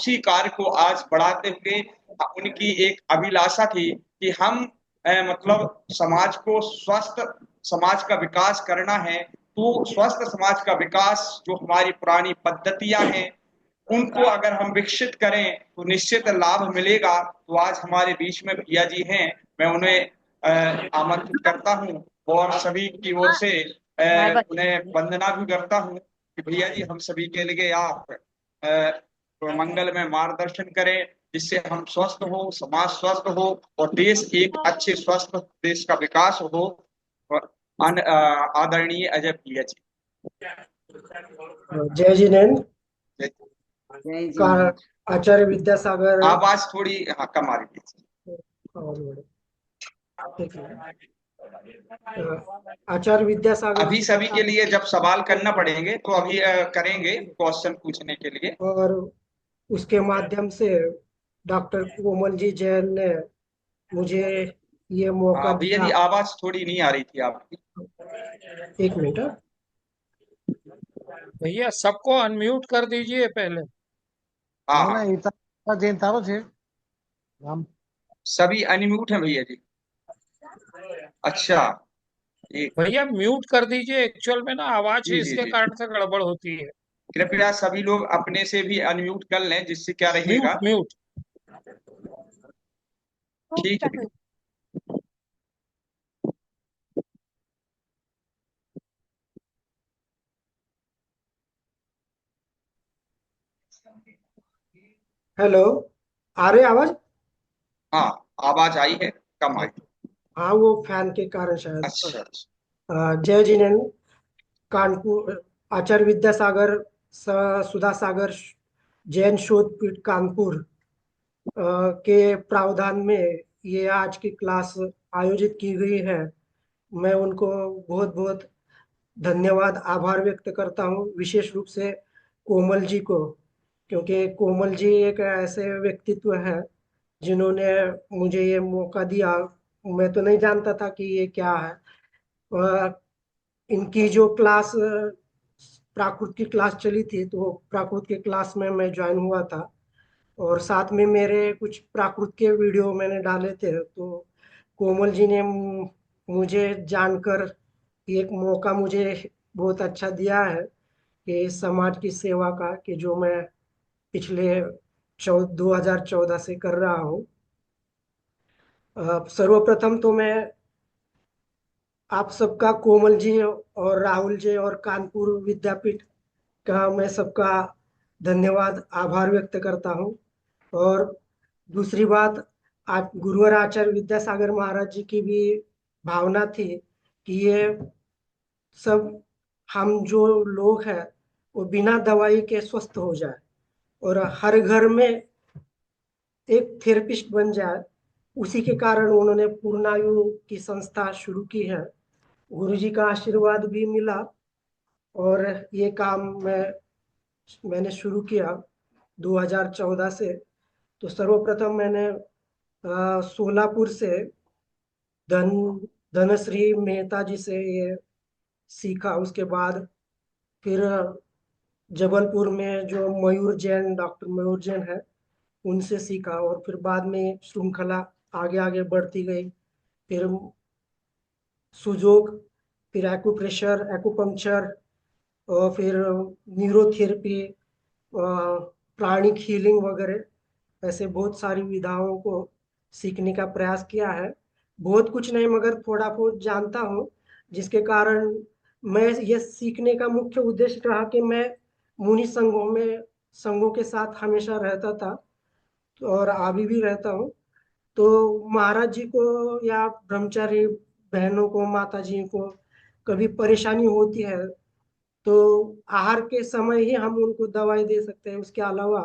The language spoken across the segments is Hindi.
उसी कार्य को आज बढ़ाते हुए उनकी एक अभिलाषा थी कि हम मतलब समाज को स्वस्थ समाज का विकास करना है। तो स्वस्थ समाज का विकास जो हमारी पुरानी पद्धतियां हैं उनको अगर हम विकसित करें तो निश्चित लाभ मिलेगा। तो आज हमारे बीच में भैया जी हैं, मैं उन्हें आमंत्रित करता हूं और सभी की ओर से उन्हें वंदना भी करता हूं कि भैया जी हम सभी के लिए आप मंगल में मार्गदर्शन करें, जिससे हम स्वस्थ हो, समाज स्वस्थ हो और देश एक अच्छे स्वस्थ देश का विकास हो। आदरणीय अजय भैया जी। जय जिनेन्द्र जय का जिनेन्द्र। आचार्य विद्यासागर। आवाज थोड़ी हाँ कम आ रही थी। ठीक है। आचार्य विद्यासागर अभी जी सभी का के लिए जब सवाल करना पड़ेंगे तो अभी करेंगे क्वेश्चन पूछने के लिए। और उसके माध्यम से डॉक्टर कोमल जी जैन ने मुझे ये मौका भैया दिया। जी आवाज थोड़ी नहीं आ रही थी आपकी। एक मिनट। भैया सबको अनम्यूट कर दीजिए पहले। हाँ ना हाँ इतना जैन तारो छे हम सभी अनम्यूट हैं भैया जी। अच्छा एक भैया म्यूट कर दीजिए, एक्चुअल में ना आवाज जी ही जी इसके जी कारण से गड़बड़ होती है। कृपया सभी लोग अपने से भी अनम्यूट कर लें, जिससे क्या म्यूट रहेगा। म्यूट। ठीक है भैया। हेलो, आ रही आवाज? हाँ आवाज आई है, कम आई। हाँ, वो फैन के कारण शायद। अच्छा अच्छा। जय जिनेन्द्र। कानपुर आचार्य विद्यासागर सुधा सागर जैन शोधपीठ कानपुर के प्रावधान में ये आज की क्लास आयोजित की गई है। मैं उनको बहुत बहुत धन्यवाद आभार व्यक्त करता हूँ, विशेष रूप से कोमल जी को, क्योंकि कोमल जी एक ऐसे व्यक्तित्व है जिन्होंने मुझे ये मौका दिया। मैं तो नहीं जानता था कि ये क्या है। इनकी जो क्लास प्राकृत की क्लास चली थी, तो प्राकृत की क्लास में मैं ज्वाइन हुआ था और साथ में मेरे कुछ प्राकृत के वीडियो मैंने डाले थे। तो कोमल जी ने मुझे जानकर एक मौका मुझे बहुत अच्छा दिया है कि समाज की सेवा का, कि जो मैं पिछले 2014 से कर रहा हूँ। सर्वप्रथम तो मैं आप सबका, कोमल जी और राहुल जी और कानपुर विद्यापीठ का, मैं सबका धन्यवाद आभार व्यक्त करता हूँ। और दूसरी बात, आज गुरुवर आचार्य विद्यासागर महाराज जी की भी भावना थी कि ये सब हम जो लोग हैं वो बिना दवाई के स्वस्थ हो जाए और हर घर में एक थेरेपिस्ट बन जाए। उसी के कारण उन्होंने पूर्णायु की संस्था शुरू की है। गुरु जी का आशीर्वाद भी मिला और ये काम मैंने शुरू किया 2014 से। तो सर्वप्रथम मैंने सोलापुर से धन धनश्री मेहता जी से ये सीखा। उसके बाद फिर जबलपुर में जो मयूर जैन, डॉक्टर मयूर जैन है, उनसे सीखा। और फिर बाद में श्रृंखला आगे आगे बढ़ती गई। फिर सुजोग, फिर एक्यूप्रेशर, एक्यूपंक्चर, और फिर न्यूरोथेरेपी, प्राणिक हीलिंग वगैरह, ऐसे बहुत सारी विधाओं को सीखने का प्रयास किया है। बहुत कुछ नहीं मगर थोड़ा बहुत जानता हूँ, जिसके कारण मैं ये सीखने का मुख्य उद्देश्य रहा कि मैं मुनि संघों के साथ हमेशा रहता था और अभी भी रहता हूँ। तो महाराज जी को या ब्रह्मचारी बहनों को, माता जी को कभी परेशानी होती है तो आहार के समय ही हम उनको दवाई दे सकते हैं। उसके अलावा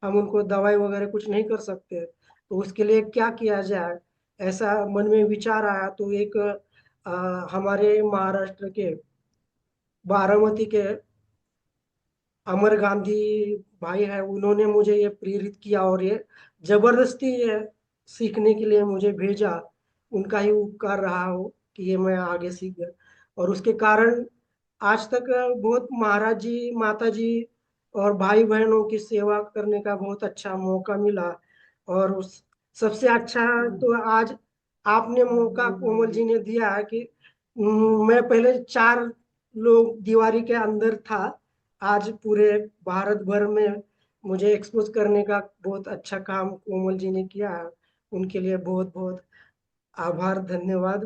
हम उनको दवाई वगैरह कुछ नहीं कर सकते। तो उसके लिए क्या किया जाए, ऐसा मन में विचार आया। तो एक हमारे महाराष्ट्र के बारामती के अमर गांधी भाई है, उन्होंने मुझे ये प्रेरित किया और ये जबरदस्ती ये सीखने के लिए मुझे भेजा। उनका ही उपकार रहा हो कि ये मैं आगे सीख गया। और उसके कारण आज तक बहुत महाराज जी, माता जी और भाई बहनों की सेवा करने का बहुत अच्छा मौका मिला। और उस सबसे अच्छा तो आज आपने मौका कोमल जी ने दिया है कि मैं पहले 4 लोग दीवारी के अंदर था, आज पूरे भारत भर में मुझे एक्सपोज करने का बहुत अच्छा काम कोमल जी ने किया है। उनके लिए बहुत बहुत आभार, धन्यवाद।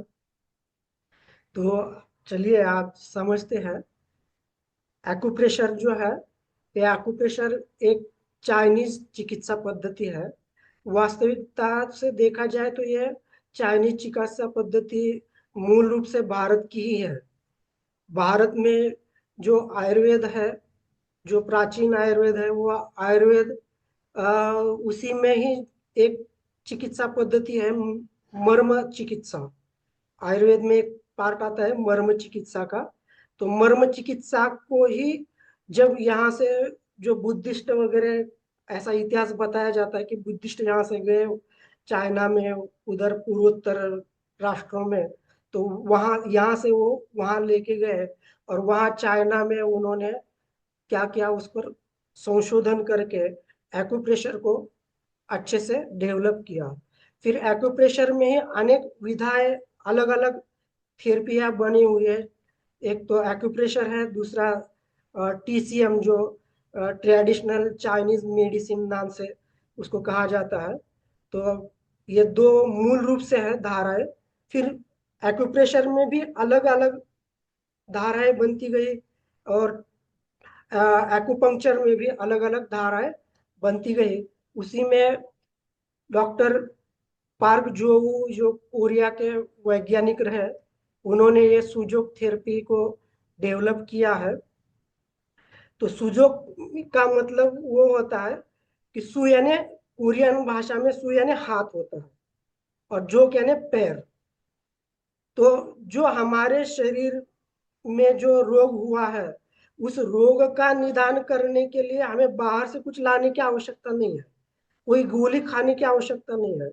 तो चलिए आप समझते हैं, एक्यूप्रेशर जो है, ये एक्यूप्रेशर एक चाइनीज चिकित्सा पद्धति है। वास्तविकता से देखा जाए तो यह चाइनीज चिकित्सा पद्धति मूल रूप से भारत की ही है। भारत में जो आयुर्वेद है, जो प्राचीन आयुर्वेद है, वो आयुर्वेद उसी में ही एक चिकित्सा पद्धति है, मर्म चिकित्सा। आयुर्वेद में एक पार्ट आता है मर्म चिकित्सा का। तो मर्म चिकित्सा को ही जब यहाँ से जो बुद्धिस्ट वगैरह, ऐसा इतिहास बताया जाता है कि बुद्धिस्ट यहाँ से गए चाइना में, उधर पूर्वोत्तर राष्ट्रों में, तो वहाँ यहाँ से वो वहाँ लेके गए और वहाँ चाइना में उन्होंने क्या किया, उस पर संशोधन करके एक्यूप्रेशर को अच्छे से डेवलप किया। फिर एक्यूप्रेशर में ही अनेक विधाएं, अलग अलग थेरेपियां बनी हुई है। एक तो एक्यूप्रेशर है, दूसरा टीसीएम जो ट्रेडिशनल चाइनीज मेडिसिन नाम से उसको कहा जाता है। तो ये 2 मूल रूप से है धाराएं। फिर एक्यूप्रेशर में भी अलग अलग धाराएं बनती गई, और एक्यूपंक्चर में भी अलग अलग धाराएं बनती गई। उसी में डॉक्टर पार्क जो जो कोरिया के वैज्ञानिक रहे, उन्होंने ये सुजोक थेरेपी को डेवलप किया है। तो सुजोक का मतलब वो होता है कि सु यानी कोरियन भाषा में सु यानी हाथ होता है, और जोक यानी पैर। तो जो हमारे शरीर में जो रोग हुआ है, उस रोग का निदान करने के लिए हमें बाहर से कुछ लाने की आवश्यकता नहीं है, कोई गोली खाने की आवश्यकता नहीं है।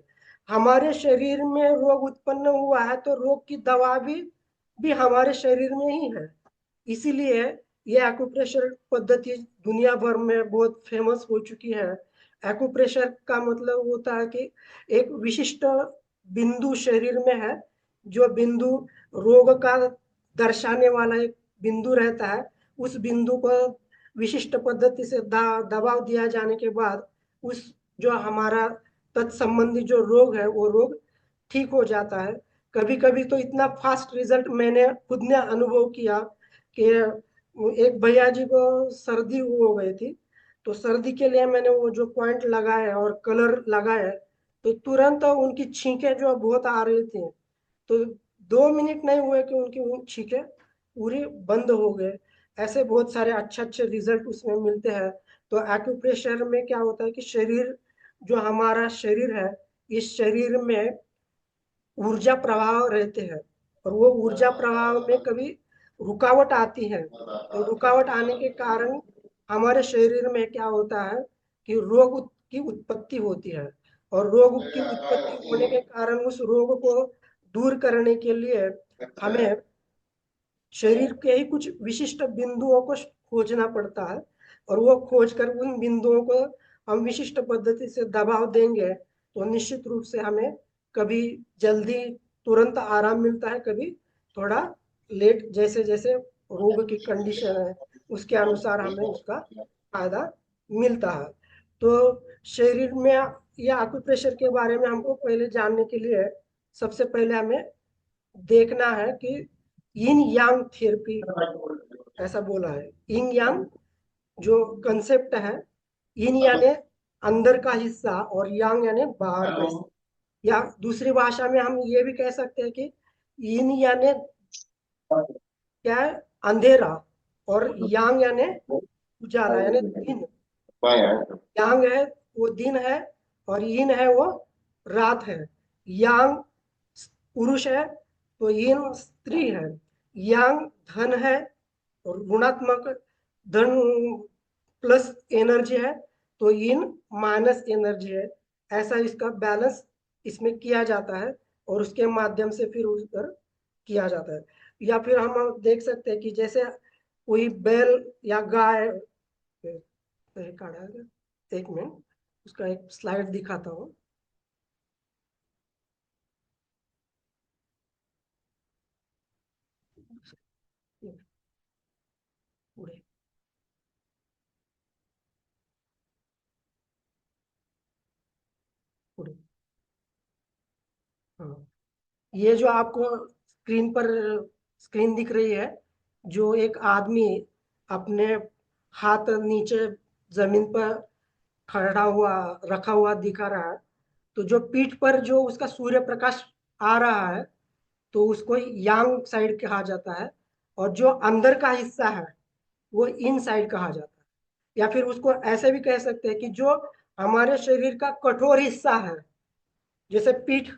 हमारे शरीर में रोग उत्पन्न हुआ है तो रोग की दवा भी हमारे शरीर में ही है। इसीलिए ये एक्यूप्रेशर पद्धति दुनिया भर में बहुत फेमस हो चुकी है। एक्यूप्रेशर का मतलब होता है कि एक विशिष्ट बिंदु शरीर में है, जो बिंदु रोग का दर्शाने वाला एक बिंदु रहता है। उस बिंदु को विशिष्ट पद्धति से दबाव दिया जाने के बाद उस जो हमारा तत्संबंधी जो रोग है वो रोग ठीक हो जाता है। कभी कभी तो इतना फास्ट रिजल्ट मैंने खुद ने अनुभव किया कि एक भैया जी को सर्दी हो गई थी, तो सर्दी के लिए मैंने वो जो पॉइंट लगाए और कलर लगाए, तो तुरंत उनकी छींकें जो बहुत आ रही थी, तो 2 मिनट नहीं हुए कि उनकी वो छींकें पूरी बंद हो गए। ऐसे बहुत सारे अच्छे अच्छे रिजल्ट उसमें मिलते हैं। तो एक्यूप्रेशर में क्या होता है कि शरीर, जो हमारा शरीर है, इस शरीर में ऊर्जा प्रवाह रहते हैं, और वो ऊर्जा प्रवाह में कभी रुकावट आती है। तो रुकावट आने के कारण हमारे शरीर में क्या होता है कि रोग की उत्पत्ति होती है, और रोग की उत्पत्ति होने के कारण उस रोग को दूर करने के लिए हमें शरीर के ही कुछ विशिष्ट बिंदुओं को खोजना पड़ता है, और वो खोज कर उन बिंदुओं को हम विशिष्ट पद्धति से दबाव देंगे तो निश्चित रूप से हमें कभी जल्दी तुरंत आराम मिलता है, कभी थोड़ा लेट, जैसे जैसे रोग की कंडीशन है उसके अनुसार हमें उसका फायदा मिलता है। तो शरीर में या एक्यूप्रेशर के बारे में हमको पहले जानने के लिए सबसे पहले हमें देखना है कि यिन यांग थेरेपी ऐसा बोला है। यिन यांग जो कंसेप्ट है, यिन यानी अंदर का हिस्सा और यांग यानी बाहर का हिस्सा, या दूसरी भाषा में हम ये भी कह सकते हैं कि यिन यानी क्या है, अंधेरा, और यांग यानी उजाला यानी दिन। यांग है वो दिन है, और यिन है वो रात है। यांग पुरुष है तो यिन स्त्री है। यांग धन है, और ऋणात्मक धन प्लस एनर्जी है, तो यिन माइनस एनर्जी है। ऐसा इसका बैलेंस इसमें किया जाता है, और उसके माध्यम से फिर उस पर किया जाता है। या फिर हम देख सकते हैं कि जैसे कोई बैल या गाय रिकॉर्ड है। एक मिनट, उसका एक स्लाइड दिखाता हूँ। पूरे पूरे हाँ, ये जो आपको स्क्रीन दिख रही है, जो एक आदमी अपने हाथ नीचे जमीन पर खड़ा हुआ रखा हुआ दिखा रहा है। तो जो पीठ पर जो उसका सूर्य प्रकाश आ रहा है, तो उसको यांग साइड कहा जाता है। और जो अंदर का हिस्सा है वो इन साइड कहा जाता है। या फिर उसको ऐसे भी कह सकते हैं कि जो हमारे शरीर का कठोर हिस्सा है, जैसे पीठ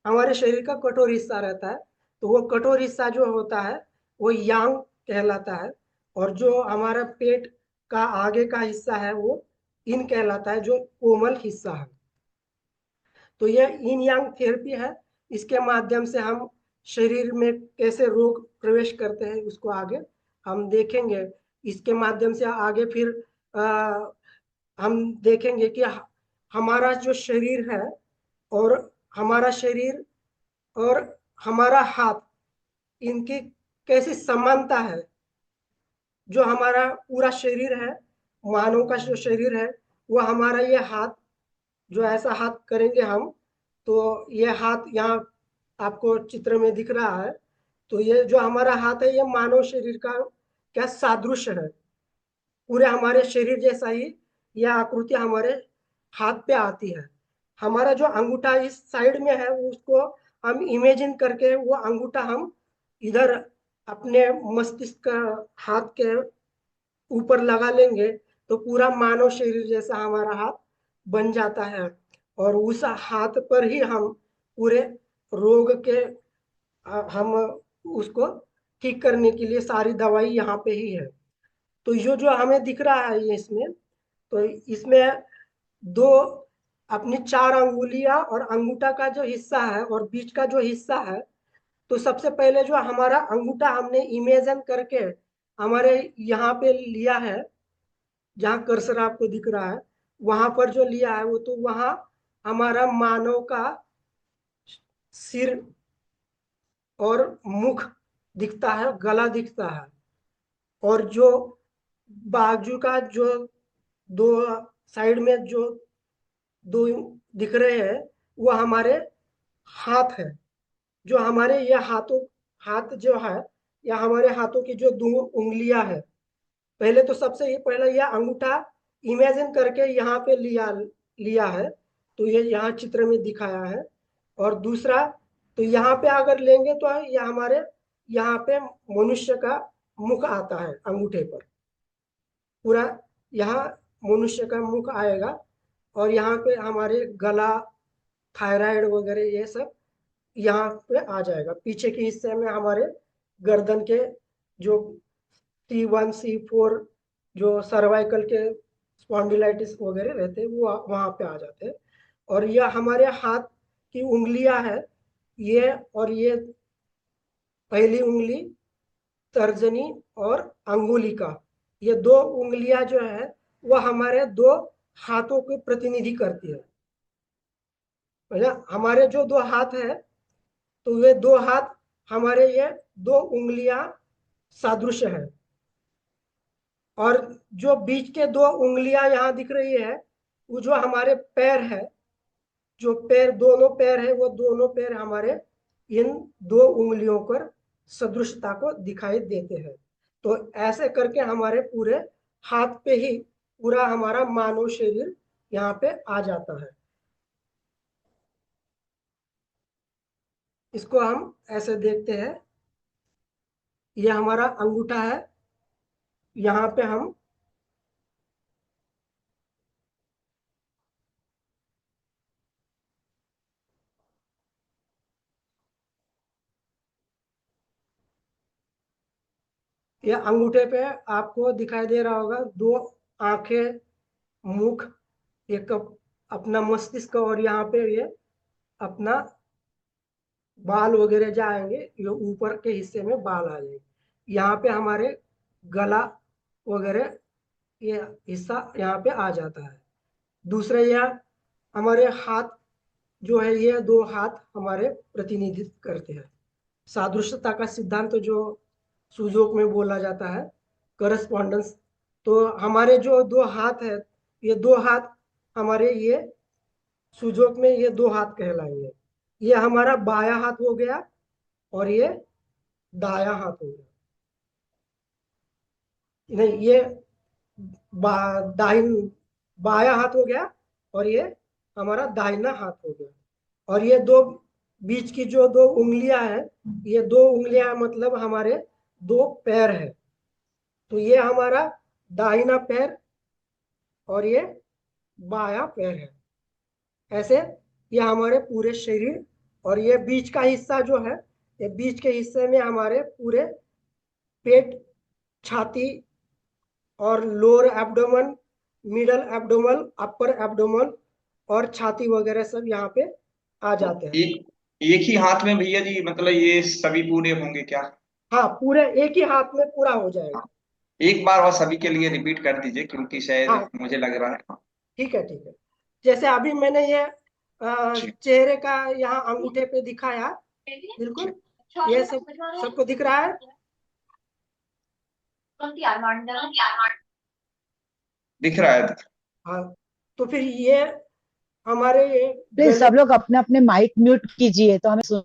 हमारे शरीर का कठोर हिस्सा रहता है, तो वो कठोर हिस्सा जो होता है वो यांग कहलाता है। और जो हमारा पेट का आगे का हिस्सा है वो इन कहलाता है, जो कोमल हिस्सा है। तो यह इन यांग थेरेपी है। इसके माध्यम से हम शरीर में कैसे रोग प्रवेश करते हैं उसको आगे हम देखेंगे। इसके माध्यम से आगे फिर हम देखेंगे कि हमारा जो शरीर है और हमारा शरीर और हमारा हाथ, इनकी कैसी समानता है। जो हमारा पूरा शरीर है, मानव का जो शरीर है, वो हमारा ये हाथ, जो ऐसा हाथ करेंगे हम, तो ये हाथ यहाँ आपको चित्र में दिख रहा है। तो ये जो हमारा हाथ है ये मानव शरीर का क्या सादृश्य है। पूरे हमारे शरीर जैसा ही यह आकृति हमारे हाथ पे आती है। हमारा जो अंगूठा इस साइड में है उसको हम इमेजिन करके वो अंगूठा हम इधर अपने मस्तिष्क का हाथ के ऊपर लगा लेंगे, तो पूरा मानव शरीर जैसा हमारा हाथ बन जाता है। और उस हाथ पर ही हम पूरे रोग के हम उसको ठीक करने के लिए सारी दवाई यहाँ पे ही है। तो ये जो हमें दिख रहा है ये इसमें, तो इसमें दो अपनी चार अंगुलियां और अंगूठा का जो हिस्सा है और बीच का जो हिस्सा है, तो सबसे पहले जो हमारा अंगूठा हमने इमेजिन करके हमारे यहाँ पे लिया है, जहाँ कर्सर आपको दिख रहा है वहां पर जो लिया है वो, तो वहां हमारा मानव का सिर और मुख दिखता है, गला दिखता है। और जो बाजू का जो दो साइड में जो दो दिख रहे हैं वो हमारे हाथ है। जो हमारे ये हाथ जो है, या हमारे हाथों की जो दो उंगलियां है, पहले तो सबसे ये पहले यह अंगूठा इमेजिन करके यहाँ पे लिया लिया है, तो ये यहाँ चित्र में दिखाया है। और दूसरा, तो यहाँ पे अगर लेंगे तो ये हमारे यहाँ पे मनुष्य का मुख आता है अंगूठे पर। पूरा यहाँ मनुष्य का मुख आएगा। और यहाँ पे हमारे गला, थायराइड वगैरह ये सब यहाँ पे आ जाएगा। पीछे के हिस्से में हमारे गर्दन के जो C1 C4 जो सर्वाइकल के स्पॉन्डिलाइटिस वगैरह रहते हैं वो वहां पे आ जाते हैं। और यह हमारे हाथ की उंगलियां है, ये और ये पहली उंगली, तर्जनी और अंगुली का, ये दो उंगलियां जो है वह हमारे दो हाथों की प्रतिनिधि करती है। मतलब हमारे जो दो हाथ है, तो वे दो हाथ हमारे ये दो उंगलियां सादृश्य है। और जो बीच के दो उंगलियां यहाँ दिख रही है वो जो हमारे पैर है, जो पैर, दोनों पैर है, वो दोनों पैर हमारे इन दो उंगलियों पर सदृशता को दिखाई देते हैं। तो ऐसे करके हमारे पूरे हाथ पे ही पूरा हमारा मानव शरीर यहाँ पे आ जाता है। इसको हम ऐसे देखते हैं, ये हमारा अंगूठा है। यहाँ पे हम ये अंगूठे पे आपको दिखाई दे रहा होगा दो आंखें, मुख, एक अपना मस्तिष्क, और यहाँ पे ये अपना बाल वगैरह जाएंगे, ये ऊपर के हिस्से में बाल आ जाएंगे। यहाँ पे हमारे गला वगैरह ये हिस्सा यहाँ पे आ जाता है। दूसरा यह हमारे हाथ जो है, ये दो हाथ हमारे प्रतिनिधित्व करते हैं। सादृश्यता का सिद्धांत जो सुजोक में बोला जाता है, करस्पॉन्डेंस। तो हमारे जो दो हाथ है, ये दो हाथ हमारे ये सुजोक में ये दो हाथ कहलाएंगे। ये हमारा बायां हाथ हो गया और ये दायां हाथ हो गया। नहीं, ये दाहिन बायां हाथ हो गया और ये हमारा दाहिना हाथ हो गया। और ये दो बीच की जो दो उंगलियां हैं, ये दो उंगलियां मतलब हमारे दो पैर है। तो ये हमारा दाहिना पैर और ये बायां पैर है। ऐसे ये हमारे पूरे शरीर, और ये बीच का हिस्सा जो है, ये बीच के हिस्से में हमारे पूरे पेट, छाती और लोअर एब्डोमेन, मिडल एब्डोमल, अपर एब्डोमल और छाती वगैरह सब यहाँ पे आ तो जाते हैं। एक ही हाथ में भैया जी मतलब ये सभी पूरे होंगे क्या? हाँ, पूरे एक ही हाथ में पूरा हो जाएगा। हाँ, एक बार और सभी के लिए रिपीट कर दीजिए क्योंकि शायद हाँ, मुझे लग रहा है। हाँ, ठीक है, ठीक है। जैसे अभी मैंने ये जी चेहरे का यहाँ अंगूठे पे दिखाया, जी। बिल्कुल ये सब सबको दिख रहा है। दिख रहा है। हाँ, तो फिर ये हमारे प्लीज गले, सब लोग अपने अपने माइक म्यूट कीजिए तो हमें सुन।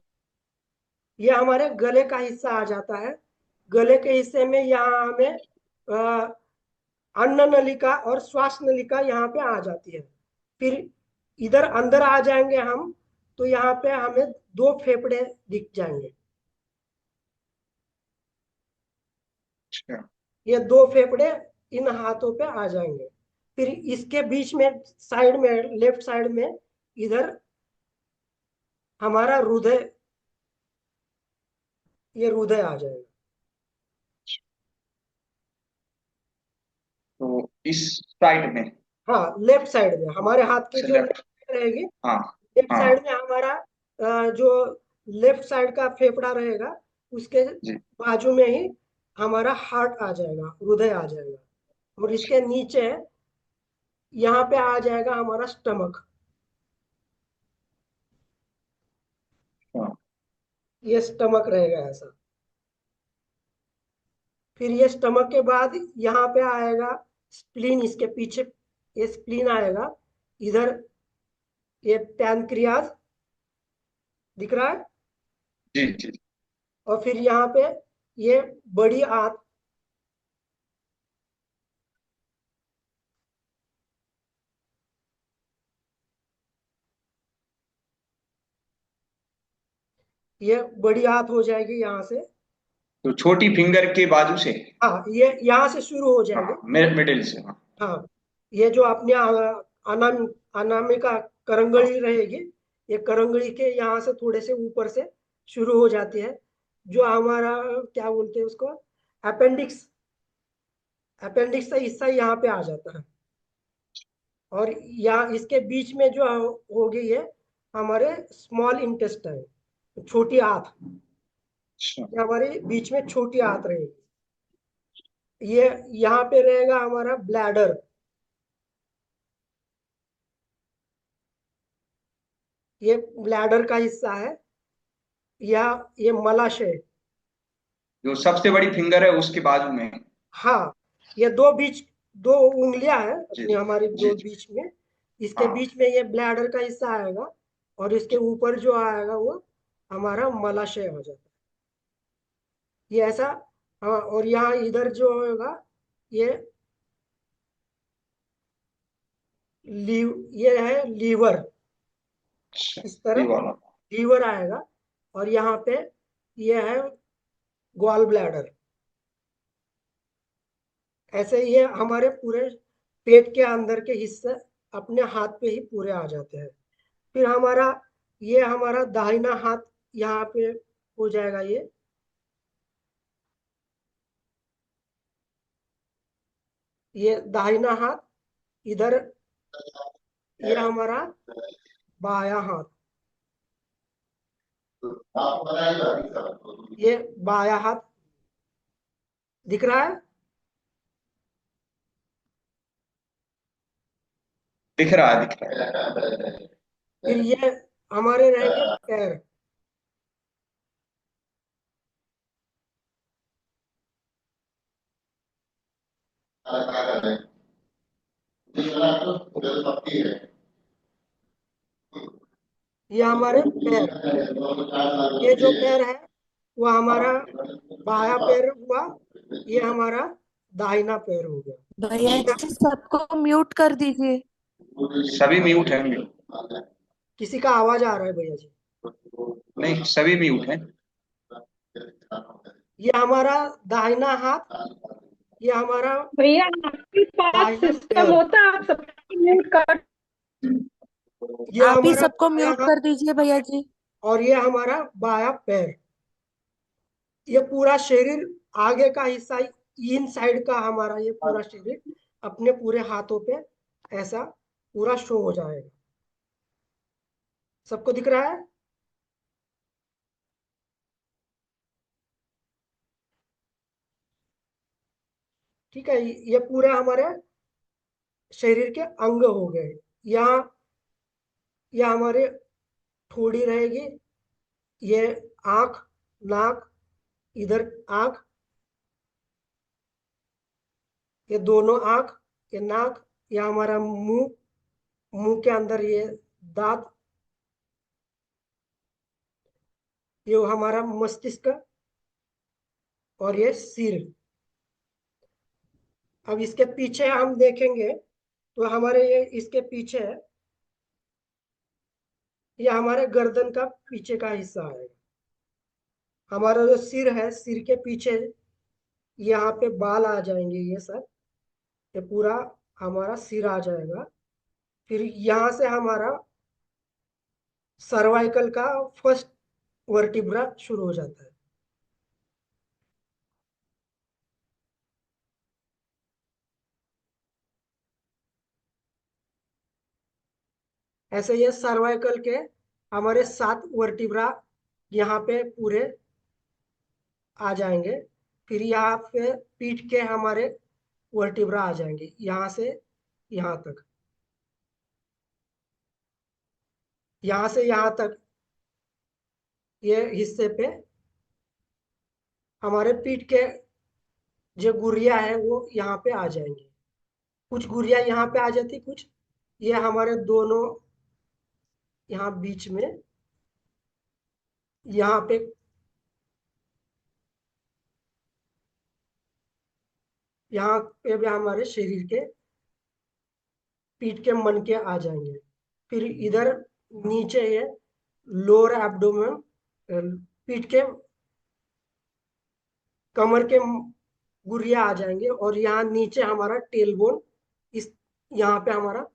ये हमारे गले का हिस्सा आ जाता है। गले के हिस्से में यहाँ हमें अन्न नलिका और श्वास नलिका यहाँ पे आ जाती है। फिर इधर अंदर आ जाएंगे हम, तो यहाँ पे हमें दो फेफड़े दिख जाएंगे। अच्छा। ये दो फेफड़े इन हाथों पे आ जाएंगे। फिर इसके बीच में साइड में, लेफ्ट साइड में इधर हमारा हृदय, ये हृदय आ जाएगा। तो इस साइड में। हाँ, लेफ्ट साइड में हमारे हाथ की अच्छा जो लेफ्ट। लेफ्ट साइड रहेगी, हाँ लेफ्ट हाँ साइड में हमारा जो लेफ्ट साइड का फेफड़ा रहेगा, उसके जी। बाजू में ही हमारा हार्ट आ जाएगा, हृदय आ जाएगा। और इसके नीचे यहाँ पे आ जाएगा हमारा स्टमक। हाँ ये स्टमक रहेगा ऐसा। फिर ये स्टमक के बाद यहाँ पे आएगा स्प्लीन, इसके पीछे ये स्प्लीन आएगा। इधर ये पैनक्रियाज दिख रहा है। जी जी। और फिर यहाँ पे ये बड़ी आंत, ये बड़ी आंत हो जाएगी यहाँ से। तो छोटी फिंगर के बाजू से। हाँ, ये यहाँ से शुरू हो हाँ जाएगी। मिडिल से। हाँ हाँ, ये जो अपने अनाम अनामिका हाँ करंगड़ी रहेगी, ये करंगड़ी के यहाँ से थोड़े से ऊपर से शुरू हो जाती है। जो हमारा क्या बोलते हैं उसको, अपेंडिक्स, अपेंडिक्स का हिस्सा यहाँ पे आ जाता है। और यहाँ इसके बीच में जो हो गई है हमारे स्मॉल इंटेस्टाइन, छोटी आंत। अच्छा। ये हमारे बीच में छोटी आंत रहेगी। ये यहाँ पे रहेगा हमारा ब्लैडर। ये ब्लैडर का हिस्सा है, या ये मलाशय। जो सबसे बड़ी फिंगर है उसके बाजू में। हाँ, ये दो बीच, दो उंगलियां हैं जी अपनी हमारे जी दो जी। बीच में। इसके हाँ बीच में ये ब्लैडर का हिस्सा आएगा, और इसके ऊपर जो आएगा वो हमारा मलाशय हो जाता है। ये ऐसा। हाँ, और यहाँ इधर जो होगा ये ये है लीवर। अच्छा। इस ये तरफ वाला। लीवर आएगा। और यहाँ पे ये है गॉल ब्लैडर। ऐसे ये हमारे पूरे पेट के अंदर के हिस्से अपने हाथ पे ही पूरे आ जाते हैं। फिर ये हमारा दाहिना हाथ यहाँ पे हो जाएगा। ये दाहिना हाथ इधर, ये हमारा बायां हाथ, ये बायां हाथ दिख रहा है। दिख रहा है, दिख रहा है। फिर ये हमारे रहेंगे पैर। ये हमारे पैर, ये जो पैर है वो हमारा बायां पैर हुआ, ये हमारा दाहिना पैर हो गया। भैया जी सबको म्यूट कर दीजिए। सभी म्यूट हैं। किसी का आवाज आ रहा है भैया जी? नहीं, सभी म्यूट हैं। ये हमारा दाहिना हाथ, ये हमारा भैया आपके पास दाहिना सिस्टम पैर, होता आप सबको म्यूट कर। ये आप ही हमारा सबको बायां म्यूट हाथ, कर दीजिए भैया जी। और ये हमारा बायां पैर। ये पूरा शरीर, आगे का हिस्सा, इन साइड का हमारा ये पूरा शरीर अपने पूरे हाथों पे ऐसा पूरा शो हो जाएगा। सबको दिख रहा है? ठीक है, ये पूरे हमारे शरीर के अंग हो गए। यहाँ ये हमारे थोड़ी रहेगी, ये आंख, नाक, इधर आंख, ये दोनों आंख, ये नाक, ये हमारा मुंह, मुंह के अंदर ये दांत, ये हमारा मस्तिष्क, और ये सिर। अब इसके पीछे हम देखेंगे तो हमारे ये इसके पीछे, ये हमारे गर्दन का पीछे का हिस्सा है। हमारा जो सिर है, सिर के पीछे यहाँ पे बाल आ जाएंगे, ये सब, ये पूरा हमारा सिर आ जाएगा। फिर यहाँ से हमारा सर्वाइकल का फर्स्ट वर्टिब्रा शुरू हो जाता है। ऐसे ये सर्वाइकल के हमारे 7 वर्टिब्रा यहाँ पे पूरे आ जाएंगे। फिर यहाँ पे पीठ के हमारे वर्टिब्रा आ जाएंगे, यहाँ से यहाँ तक, यहाँ से यहाँ तक ये हिस्से पे हमारे पीठ के जो गुड़िया है वो यहाँ पे आ जाएंगे। कुछ गुड़िया यहाँ पे आ जाती, कुछ ये हमारे दोनों यहाँ बीच में, यहाँ पे यहाँ पे भी हमारे शरीर के पीठ के मन के आ जाएंगे। फिर इधर नीचे ये लोअर एब्डोमेन, पीठ के कमर के गुड़िया आ जाएंगे, और यहाँ नीचे हमारा टेल बोन, इस यहाँ पे हमारा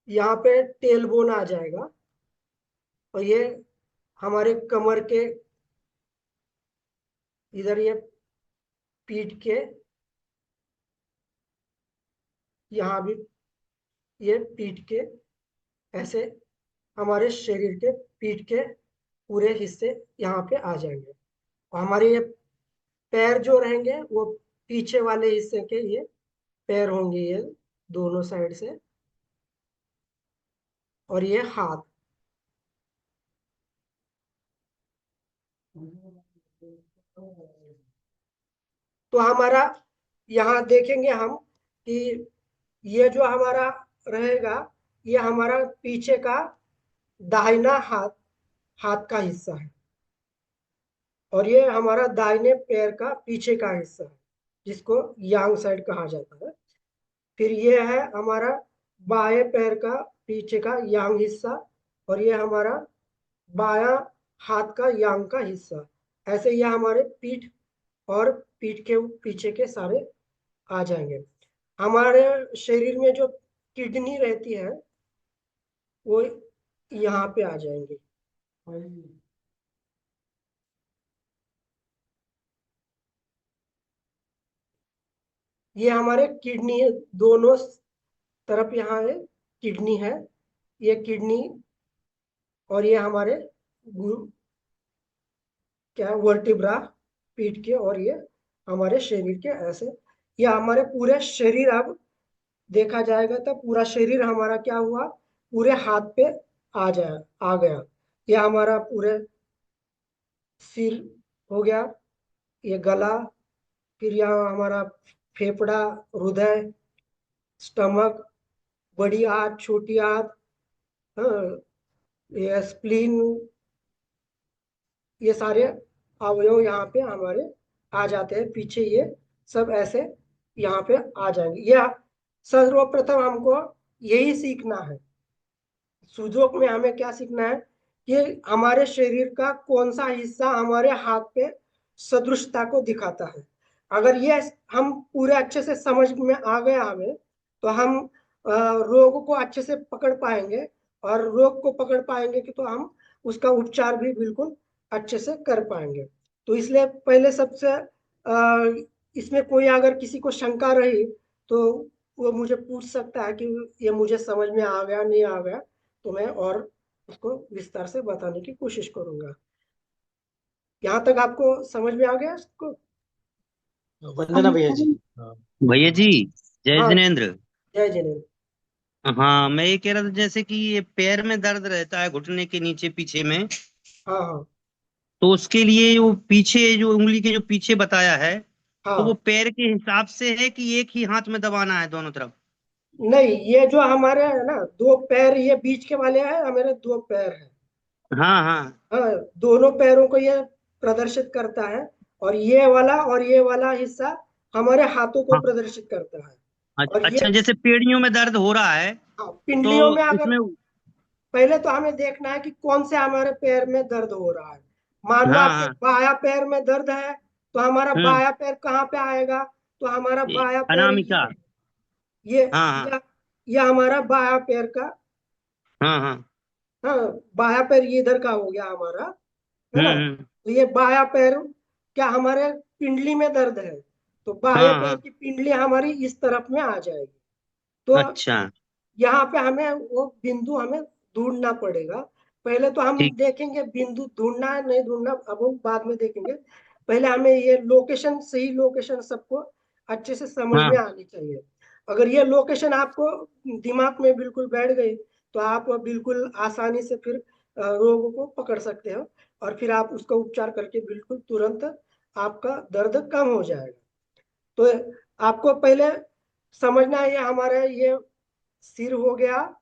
यहाँ पे टेल बोन आ जाएगा, और ये हमारे कमर के इधर ये पीठ के यहाँ भी ये पीठ के ऐसे हमारे शरीर के पीठ के पूरे हिस्से यहाँ पे आ जाएंगे। और हमारे ये पैर जो रहेंगे वो पीछे वाले हिस्से के ये पैर होंगे, ये दोनों साइड से, और ये हाथ। तो हमारा यहाँ देखेंगे हम कि ये जो हमारा रहेगा, ये हमारा पीछे का दाहिना हाथ, हाथ का हिस्सा है, और ये हमारा दाहिने पैर का पीछे का हिस्सा है, जिसको यांग साइड कहा जाता है। फिर ये है हमारा बाएं पैर का पीछे का यांग हिस्सा, और ये हमारा बायां हाथ का यांग का हिस्सा। ऐसे ये हमारे पीठ और पीठ के पीछे के सारे आ जाएंगे। हमारे शरीर में जो किडनी रहती है वो यहाँ पे आ जाएंगे। ये हमारे किडनी है, दोनों तरफ यहाँ है किडनी है। ये किडनी और ये हमारे क्या वर्टिब्रा पीठ के, और ये हमारे शरीर के ऐसे, ये हमारे पूरे शरीर अब देखा जाएगा तो पूरा शरीर हमारा क्या हुआ, पूरे हाथ पे आ गया। ये हमारा पूरे सिर हो गया, ये गला, फिर यहाँ हमारा फेफड़ा, हृदय, स्टमक, बड़ी आंत, छोटी आंत, हाँ, ये स्प्लीन, ये सारे अवयव यहाँ पे हमारे आ जाते हैं पीछे, ये सब ऐसे यहाँ पे आ जाएंगे। यह सर्वप्रथम हमको यही सीखना है, सुजोक में हमें क्या सीखना है कि हमारे शरीर का कौन सा हिस्सा हमारे हाथ पे सदृशता को दिखाता है। अगर ये हम पूरे अच्छे से समझ में आ गया हमें, तो हम रोग को अच्छे से पकड़ पाएंगे, और रोग को पकड़ पाएंगे कि तो हम उसका उपचार भी बिल्कुल अच्छे से कर पाएंगे। तो इसलिए पहले सबसे इसमें कोई अगर किसी को शंका रही तो वो मुझे पूछ सकता है कि ये मुझे समझ में आ गया नहीं आ गया, तो मैं और उसको विस्तार से बताने की कोशिश करूंगा। यहाँ तक आपको समझ में आ गया इसको? वंदना भैया जी। हाँ। भैया जी, जय हाँ, जिनेन्द्र। जय जिनेन्द्र। हाँ, मैं ये कह रहा था जैसे कि ये पैर में दर्द रहता है घुटने के नीचे पीछे में, हाँ हाँ तो उसके लिए वो पीछे जो उंगली के जो पीछे बताया है, तो वो हाँ। पैर के हिसाब से है कि एक ही हाथ में दबाना है दोनों तरफ? नहीं, ये जो हमारे है ना दो पैर, ये बीच के वाले हैं, हमारे दो पैर हैं। हाँ हाँ। हाँ, दोनों पैरों को ये प्रदर्शित करता है, और ये वाला हिस्सा हमारे हाथों को हाँ। प्रदर्शित करता है। और ये, अच्छा, जैसे पेड़ियों में दर्द हो रहा है हाँ, तो पिंडलियों में अगर, उसमें। पहले तो हमें देखना है कि कौन से हमारे पैर में दर्द हो रहा है। मान लो हाँ आपके हाँ। बायां पैर में दर्द है, तो हमारा हम्म। बायां पैर कहाँ पे आएगा? तो हमारा बायां पैर अनामिका। ये हाँ हाँ। ये हमारा बायां पैर का, हाँ हाँ। हाँ, बायां पैर ये इधर का हो गया हमारा, है ना? हम्म। तो ये बायां पैर क्या हमारे पिंडली में दर्द है, तो बायां हाँ पैर हाँ। की पिंडली हमारी इस तरफ में आ जाएगी। तो अच्छा। यहाँ पे हमें वो बिंदु हमें ढूंढना पड़ेगा। पहले तो हम ठीक। देखेंगे बिंदु ढूंढना है नहीं ढूंढना, अब हम बाद में देखेंगे। पहले हमें ये लोकेशन, सही लोकेशन सबको अच्छे से समझ हाँ। में आनी चाहिए। अगर ये लोकेशन आपको दिमाग में बिल्कुल बैठ गई, तो आप बिल्कुल आसानी से फिर रोग को पकड़ सकते हो, और फिर आप उसका उपचार करके बिल्कुल तुरंत आपका दर्द कम हो जाएगा। तो आपको पहले समझना है, ये हमारा ये सिर हो गया,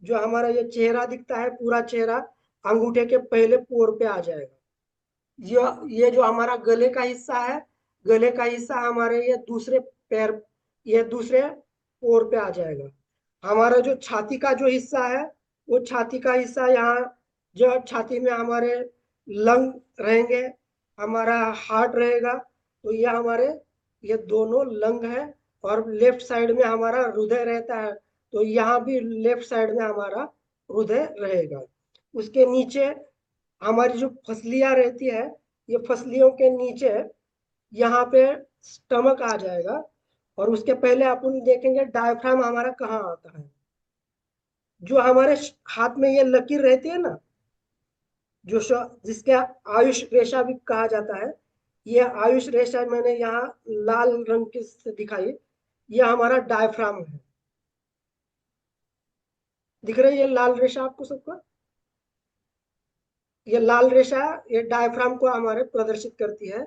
जो हमारा ये चेहरा दिखता है, पूरा चेहरा अंगूठे के पहले पोर पे आ जाएगा। ये जो हमारा गले का हिस्सा है, गले का हिस्सा हमारे ये दूसरे पैर, ये दूसरे पोर पे आ जाएगा। हमारा जो छाती का जो हिस्सा है, वो छाती का हिस्सा यहाँ, जो छाती में हमारे लंग रहेंगे, हमारा हार्ट रहेगा, तो ये हमारे ये दोनों लंग है। और लेफ्ट साइड में हमारा हृदय रहता है, तो यहाँ भी लेफ्ट साइड में हमारा हृदय रहेगा। उसके नीचे हमारी जो फसलियां रहती है, ये फसलियों के नीचे यहाँ पे स्टमक आ जाएगा। और उसके पहले अपन देखेंगे डायफ्राम हमारा कहाँ आता है। जो हमारे हाथ में ये लकीर रहती है ना, जिसके आयुष रेखा भी कहा जाता है, ये आयुष रेखा मैंने यहाँ लाल रंग के से दिखाई, ये हमारा डायफ्राम है। दिख रही है लाल रेखा आपको सबको? ये लाल रेखा ये डायफ्राम को हमारे प्रदर्शित करती है।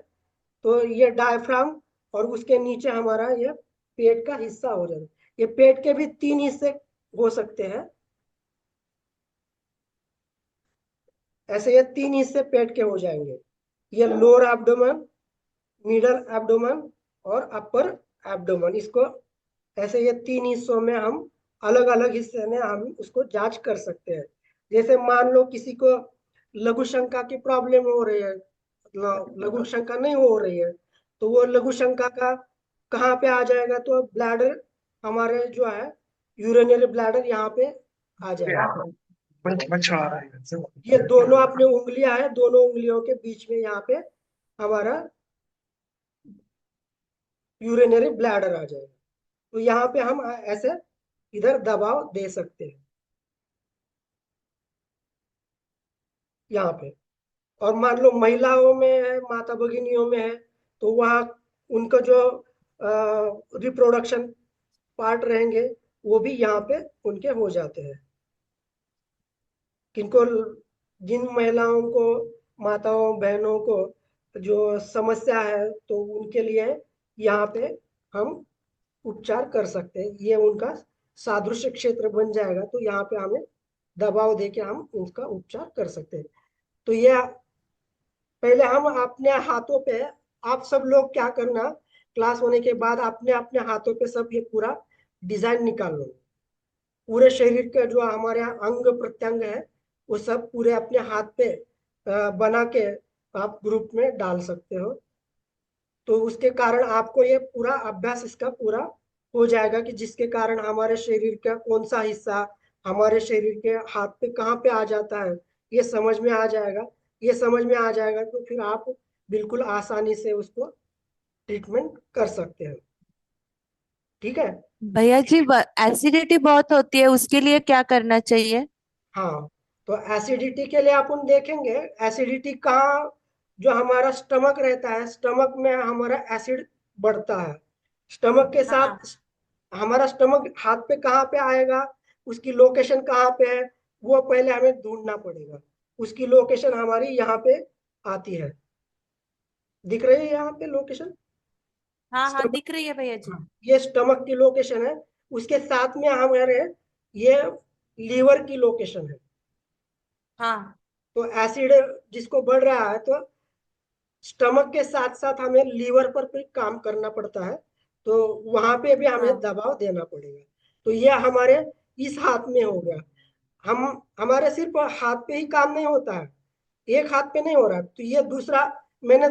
तो ये डायफ्राम, और उसके नीचे हमारा ये पेट का हिस्सा हो जाएगा। ये पेट के भी तीन हिस्से हो सकते हैं, ऐसे ये तीन हिस्से पेट के हो जाएंगे। ये लोअर एब्डोमेन, मिडल एब्डोमेन और अपर एब्डोमेन। इसको ऐसे ये तीन हिस्सों में हम अलग अलग हिस्से में हम उसको जांच कर सकते हैं। जैसे मान लो किसी को लघु शंका की प्रॉब्लम हो रही है, लघु शंका नहीं हो रही है, तो वो लघु शंका का कहाँ पे आ जाएगा? तो ब्लैडर, हमारे जो है यूरिनरी ब्लैडर यहाँ पे आ जाएगा। बच्चा आ रहा है। ये दोनों अपनी उंगलियां हैं, दोनों उंगलियों के बीच में यहाँ पे हमारा यूरिनरी ब्लैडर आ जाएगा। तो यहाँ पे हम ऐसे इधर दबाव दे सकते हैं। यहाँ पे। और मान लो महिलाओं में है, माता भगिनियों में है, तो वहाँ उनका जो रिप्रोडक्शन पार्ट रहेंगे वो भी यहाँ पे उनके हो जाते हैं। किनको, जिन महिलाओं को, माताओं बहनों को जो समस्या है, तो उनके लिए यहाँ पे हम उपचार कर सकते हैं। ये उनका सादृश्य क्षेत्र बन जाएगा, तो यहाँ पे हमें दबाव देके हम उसका उपचार कर सकते हैं। तो ये पहले हम अपने हाथों पे, आप सब लोग क्या करना, क्लास होने के बाद अपने अपने हाथों पे सब ये पूरा डिजाइन निकाल लो। पूरे शरीर के जो हमारे अंग प्रत्यंग है वो सब पूरे अपने हाथ पे बना के आप ग्रुप में डाल सकते हो। तो उसके कारण आपको ये पूरा अभ्यास इसका पूरा हो जाएगा कि जिसके कारण हमारे शरीर का कौन सा हिस्सा हमारे शरीर के हाथ पे कहाँ पे आ जाता है ये समझ में आ जाएगा। ये समझ में आ जाएगा तो फिर आप बिल्कुल आसानी से उसको ट्रीटमेंट कर सकते हैं। ठीक है। भैया जी, एसिडिटी बहुत होती है, उसके लिए क्या करना चाहिए? हाँ, तो एसिडिटी के लिए अपन देखेंगे एसिडिटी कहाँ, जो हमारा स्टमक रहता है, स्टमक में हमारा एसिड बढ़ता है। स्टमक के हाँ। साथ हमारा स्टमक हाथ पे कहाँ पे आएगा, उसकी लोकेशन कहाँ पे है, वो पहले हमें ढूंढना पड़ेगा। उसकी लोकेशन हमारी यहाँ पे आती है, दिख रही है यहाँ पे लोकेशन। हाँ हाँ, स्टमक, दिख रही है भैया जी। हाँ, ये स्टमक की लोकेशन है। उसके साथ में हमारे ये लीवर की लोकेशन है। हाँ तो एसिड जिसको बढ़ रहा है, तो स्टमक के साथ साथ हमें लीवर पर भी काम करना पड़ता है, तो वहां पे भी हमें हाँ। दबाव देना पड़ेगा। तो यह हमारे इस हाथ में हो गया। हम हमारे सिर्फ हाथ पे ही काम नहीं होता है, एक हाथ पे नहीं हो रहा। तो ये दूसरा, मैंने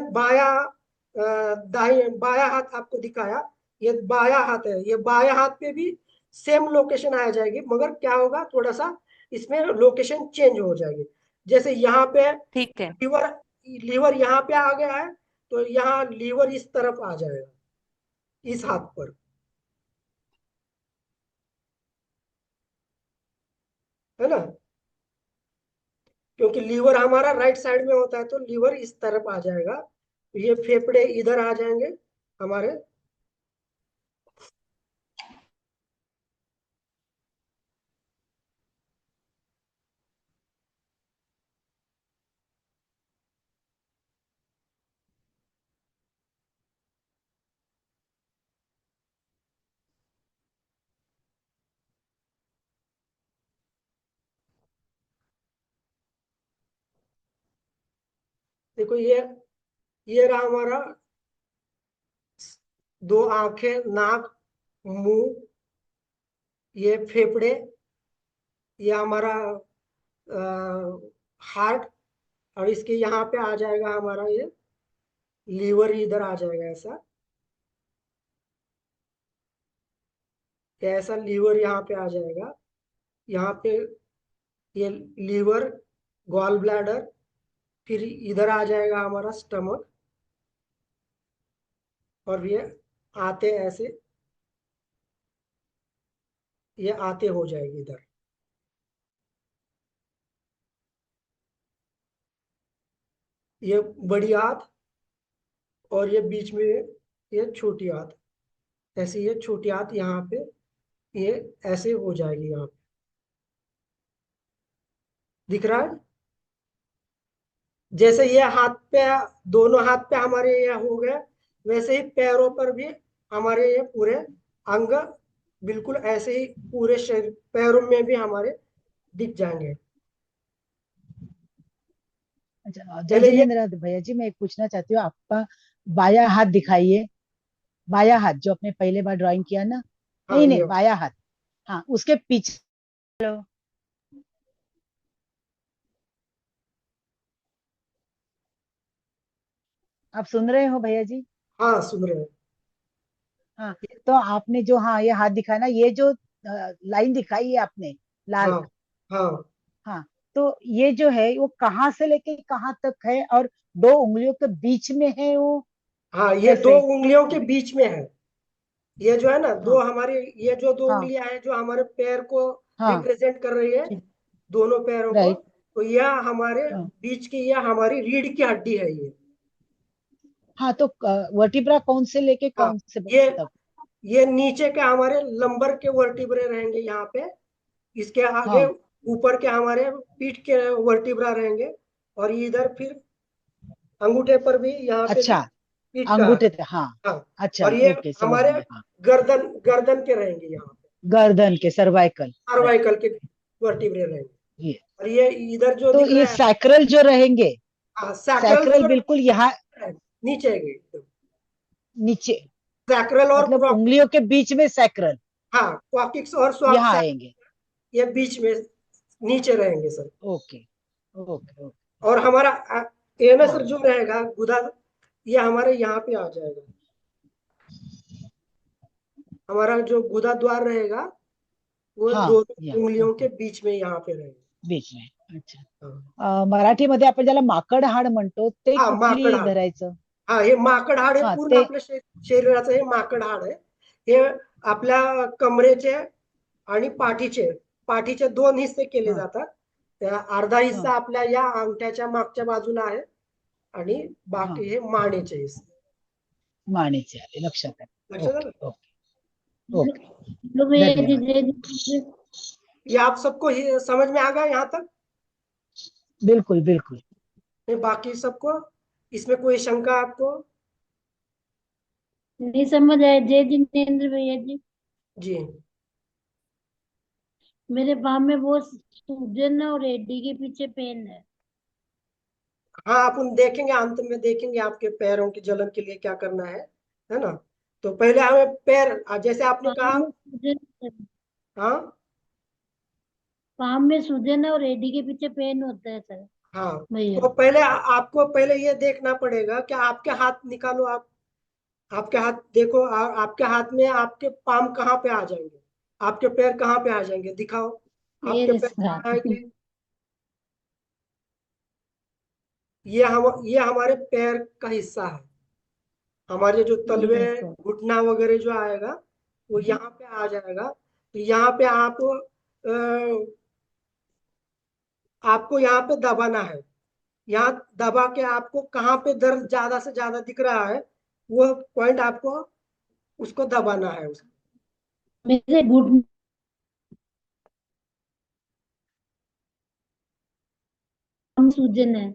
दाई बाया हाथ आपको दिखाया, ये बाया हाथ है। ये बाया हाथ पे भी सेम लोकेशन आ जाएगी, मगर क्या होगा, थोड़ा सा इसमें लोकेशन चेंज हो जाएगी। जैसे यहाँ पे ठीक है। लीवर, लीवर यहाँ पे आ गया है, तो यहाँ लीवर इस तरफ आ जाएगा, इस हाथ पर, है ना। क्योंकि लीवर हमारा राइट साइड में होता है, तो लीवर इस तरफ आ जाएगा। तो ये फेफड़े इधर आ जाएंगे हमारे। देखो ये रहा हमारा दो आंखें, नाक, मुंह, ये फेफड़े, ये हमारा हार्ट। और इसके यहाँ पे आ जाएगा हमारा ये लीवर, इधर आ जाएगा ऐसा, ऐसा लीवर यहाँ पे आ जाएगा। यहाँ पे ये लीवर, गॉल ब्लैडर, फिर इधर आ जाएगा हमारा स्टमक। और ये आते ऐसे, ये आते हो जाएगी इधर। ये बड़ी आंत, और ये बीच में ये छोटी आंत, ऐसे ये छोटी आंत यहाँ पे ये ऐसे हो जाएगी यहाँ पे, दिख रहा है। जैसे ये हाथ पे, दोनों हाथ पे हमारे ये हो गए, वैसे ही पैरों पर भी हमारे ये पूरे अंग बिल्कुल ऐसे ही पूरे शरीर पैरों में भी हमारे दिख जाएंगे। अच्छा, जय पहले ये, जिनेन्द्र भैया जी, मैं एक पूछना चाहती हूँ आपका। बाया हाथ दिखाइए। बाया हाथ जो आपने पहले बार ड्राइंग किया ना। हाँ नहीं नहीं, ये, बाया हाथ। हाँ, उसके पीछे। हेलो। आप सुन रहे हो भैया जी? हाँ सुन रहे हैं। हाँ। तो आपने जो, हाँ, ये हाथ दिखाया ना, ये जो लाइन दिखाई है आपने, लाल। हाँ हाँ हाँ। तो ये जो है वो कहाँ से लेके कहाँ तक है, और दो उंगलियों के बीच में है वो, हाँ, ये दो कैसे? उंगलियों के बीच में है। ये जो है ना, दो हाँ हमारे, ये जो दो हाँ उंगलियां हैं जो हमारे पैर को हाँ। रिप्रेजेंट कर रही है, दोनों पैरों को, राइट। तो यह हमारे हाँ बीच की, यह हमारी रीढ़ की हड्डी है ये। हाँ, तो वर्टिब्रा कौन से लेके हाँ, कौन से ये तक? ये नीचे के हमारे लंबर के वर्टिब्रे रहेंगे यहाँ पे। इसके आगे हाँ, ऊपर के हमारे पीठ के वर्टिब्रा रहेंगे। और इधर फिर अंगूठे पर भी यहाँ पे भी अच्छा, पीठ का है। अंगूठे हाँ। हाँ, अच्छा, और ये ओके, समझ हमारे गए, हाँ। गर्दन गर्दन के रहेंगे यहाँ पे। गर्दन के, सर्वाइकल, राइट। सर्वाइकल के वर्टिब्रे रहेंगे। ये और ये इधर जो तो दिख ये रहा है, सैक्रल जो रहेंगे, हाँ, सैक्रल सैक्रल जो बिल्कुल यहाँ नीचे है एकदम। नीचे, सैक्रल और मतलब उंगलियों के बीच में सैक्रल हाँ, क्वाकिक्स और यहाँ आएंगे। ये बीच में नीचे रहेंगे सर। Okay okay okay. और हमारा एनस जो रहेगा गुदा, ये हमारे यहाँ पे आ जाएगा। हमारा जो गुदा द्वार रहेगा वो हाँ, दोनों या उंगलियों ओके, के बीच में यहाँ पे रहेगा। बीच में, अच्छा। हाँ, मराठीमध्ये आपण ज्याला माकड हाड म्हणतो ते हा, माकड कुठली हाड. धरायचं? हा, हे माकड हाड हे हा पूर्ण ते, आपल्या शरीराचं हे माकड हाड आहे. हे आपल्या कमरेचे आणि पाठीचे दोन हिस्से केले हा जातात. त्या अर्धा हा हिस्सा आपल्या या अंगठ्याच्या मागच्या बाजूला आहे आणि हा, बाकी हे मानेचे हिस्से. मानेचे आले लक्षात आहे. लक्षात आलं? ओके ओके ओके, धन्यवाद। ये आप सबको ही समझ में आ गया यहाँ तक? बिल्कुल बिल्कुल। नहीं, बाकी सबको इसमें कोई शंका आपको? नहीं समझ आया। जय जितेंद्र भैया जी, जी, मेरे पाँव में वो सूजन है और एडी के पीछे पेन है। हाँ, अपन देखेंगे, अंत में देखेंगे आपके पैरों की जलन के लिए क्या करना है ना? तो पहले हमें पैर, जैसे आपने पाँव कहा। में सूजन है, हाँ पाँव में सूजन है और एडी के पीछे पेन होता है सर हाँ, भैया। तो पहले आपको पहले ये देखना पड़ेगा कि आपके हाथ निकालो आप। आपके हाथ देखो, आपके हाथ में आपके पाम कहाँ पे आ जाएंगे, आपके पैर कहाँ पे आ जाएंगे, दिखाओ। ये आपके पैर रहा। कहाँ आएंगे? ये हमारे पैर का हिस्सा है। हमारे जो तलवे, ये देखो, घुटना वगैरह जो आएगा वो यहाँ पे आ जाएगा। तो यहाँ पे आपको यहाँ पे दबाना है। यहाँ दबा के आपको कहाँ पे दर्द ज्यादा से ज्यादा दिख रहा है, वो पॉइंट आपको उसको दबाना है उसको। मेरे घुटने में सूजन है।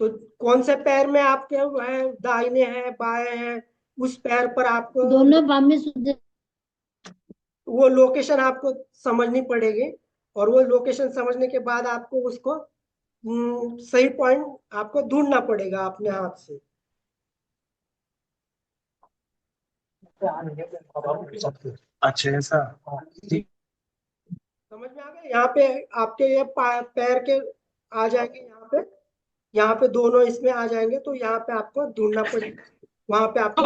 तो कौन से पैर में आपके है, दाहिने हैं बाएं हैं, उस पैर पर आपको दोनों पाँव में सूजन। वो लोकेशन आपको समझनी पड़ेगी। और वो लोकेशन समझने के बाद आपको उसको सही पॉइंट आपको ढूंढना पड़ेगा अपने हाथ से। अच्छा ऐसा। ठीक। समझ में आ गया? यहाँ पे आपके ये पैर के आ जाएंगे यहाँ पे। यहाँ पे दोनों इसमें आ जाएंगे तो यहाँ पे आपको ढूंढना पड़ेगा, वहां पे आपको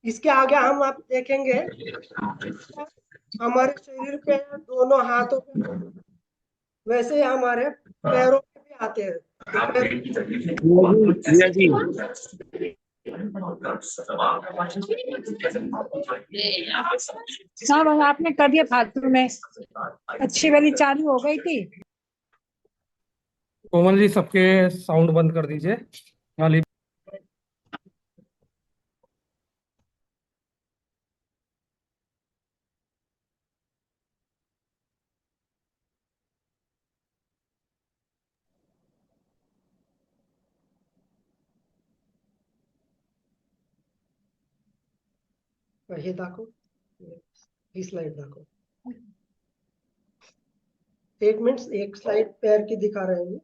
इसके आगे हम आप देखेंगे हमारे शरीर पे दोनों हाथों पे वैसे ही हमारे पैरों पे भी आते हैं। तो भैया जी, हाँ भाई, आपने कर दिया फालतू में, अच्छी वाली चालू हो गई थी। कोमल जी सबके साउंड बंद कर दीजिए खाली। हे दाखव, ही स्लाइड दाखव। 1 मिनट, एक स्लाइड पैर की दिखा रहे हैं।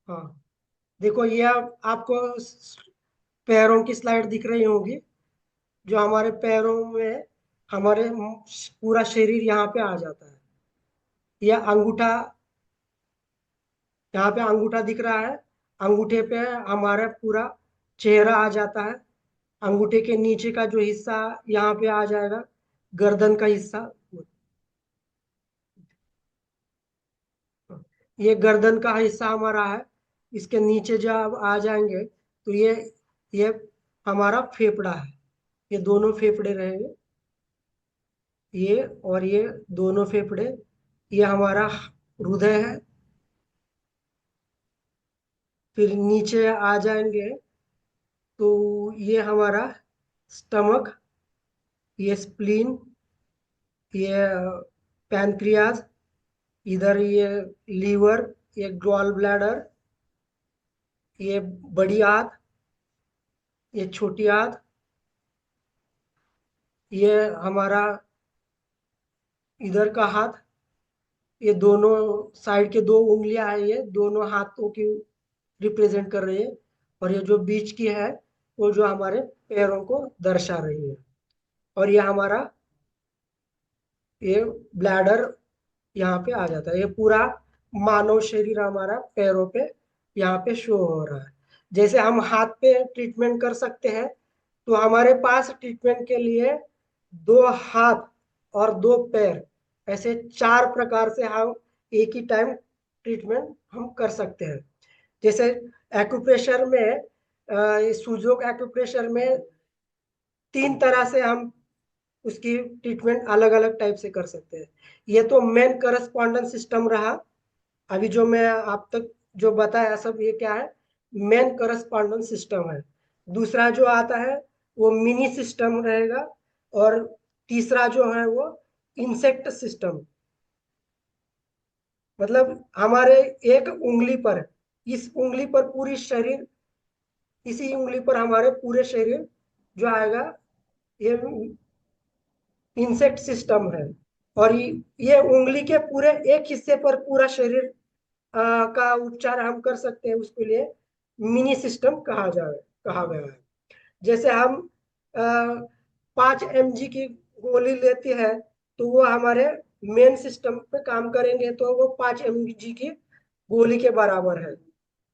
हाँ, देखो ये आपको पैरों की स्लाइड दिख रही होगी, जो हमारे पैरों में हमारे पूरा शरीर यहाँ पे आ जाता है। यह अंगूठा, यहाँ पे अंगूठा दिख रहा है, अंगूठे पे हमारा पूरा चेहरा आ जाता है। अंगूठे के नीचे का जो हिस्सा यहाँ पे आ जाएगा, गर्दन का हिस्सा। ये गर्दन का हिस्सा हमारा है। इसके नीचे जब आ जाएंगे तो ये हमारा फेफड़ा है। ये दोनों फेफड़े रहेंगे, ये और ये दोनों फेफड़े। ये हमारा हृदय है। फिर नीचे आ जाएंगे तो ये हमारा स्टमक, ये स्प्लीन, ये पैनक्रियाज, इधर ये लीवर, ये गॉल ब्लैडर, ये बड़ी आंत, ये छोटी आंत, ये हमारा इधर का हाथ, ये दोनों साइड के दो उंगलियां हैं, ये दोनों हाथों की रिप्रेजेंट कर रही है। और ये जो बीच की है वो जो हमारे पैरों को दर्शा रही है। और ये हमारा ये ब्लैडर यहाँ पे आ जाता है। ये पूरा मानव शरीर हमारा पैरों पे यहाँ पे शो हो रहा है। जैसे हम हाथ पे ट्रीटमेंट कर सकते हैं, तो हमारे पास ट्रीटमेंट के लिए दो हाथ और दो पैर, ऐसे चार प्रकार से हम एक ही टाइम ट्रीटमेंट हम कर सकते हैं। जैसे एक्यूप्रेशर में सुजोक एक्यूप्रेशर में तीन तरह से हम उसकी ट्रीटमेंट अलग अलग टाइप से कर सकते हैं। ये तो मेन करस्पॉन्डेंस सिस्टम रहा। अभी जो मैं आप तक जो बताया सब ये क्या है, मेन करस्पॉन्डेंस सिस्टम है। दूसरा जो आता है वो मिनी सिस्टम रहेगा। और तीसरा जो है वो इंसेक्ट सिस्टम। मतलब हमारे एक उंगली पर, इस उंगली पर पूरी शरीर, इसी उंगली पर हमारे पूरे शरीर जो आएगा, ये इंसेक्ट सिस्टम है। और ये उंगली के पूरे एक हिस्से पर पूरा शरीर का उपचार हम कर सकते हैं। उसके लिए मिनी सिस्टम कहा गया है। जैसे हम 5 mg की गोली लेते हैं, तो वो हमारे मेन सिस्टम पे काम करेंगे तो वो 5 mg की गोली के बराबर है।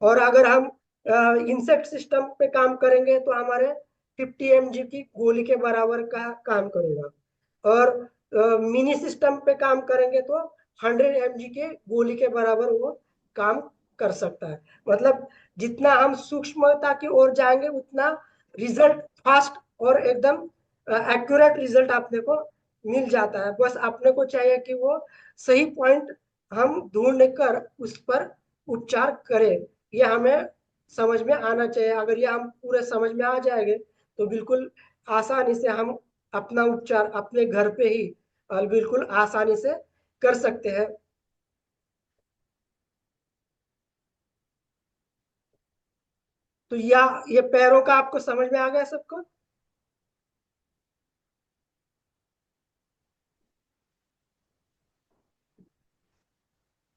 और अगर हम इंसेक्ट सिस्टम पे काम करेंगे तो हमारे 50 mg की गोली के बराबर का काम करेगा। और मिनी सिस्टम पे काम करेंगे तो 100 mg के गोली के बराबर वो काम कर सकता है। मतलब जितना हम सूक्ष्मता की ओर जाएंगे उतना रिजल्ट फास्ट और एकदम एक्यूरेट रिजल्ट आपने को मिल जाता है। बस आपने को चाहिए कि वो सही पॉइंट हम ढूंढ कर उस पर उपचार करें। ये हमें समझ में आना चाहिए। अगर ये हम पूरे समझ में आ जाएंगे तो बिल्कुल आसानी से हम अपना उपचार अपने घर पे ही बिल्कुल आसानी से कर सकते हैं। तो या ये पैरों का आपको समझ में आ गया सबको?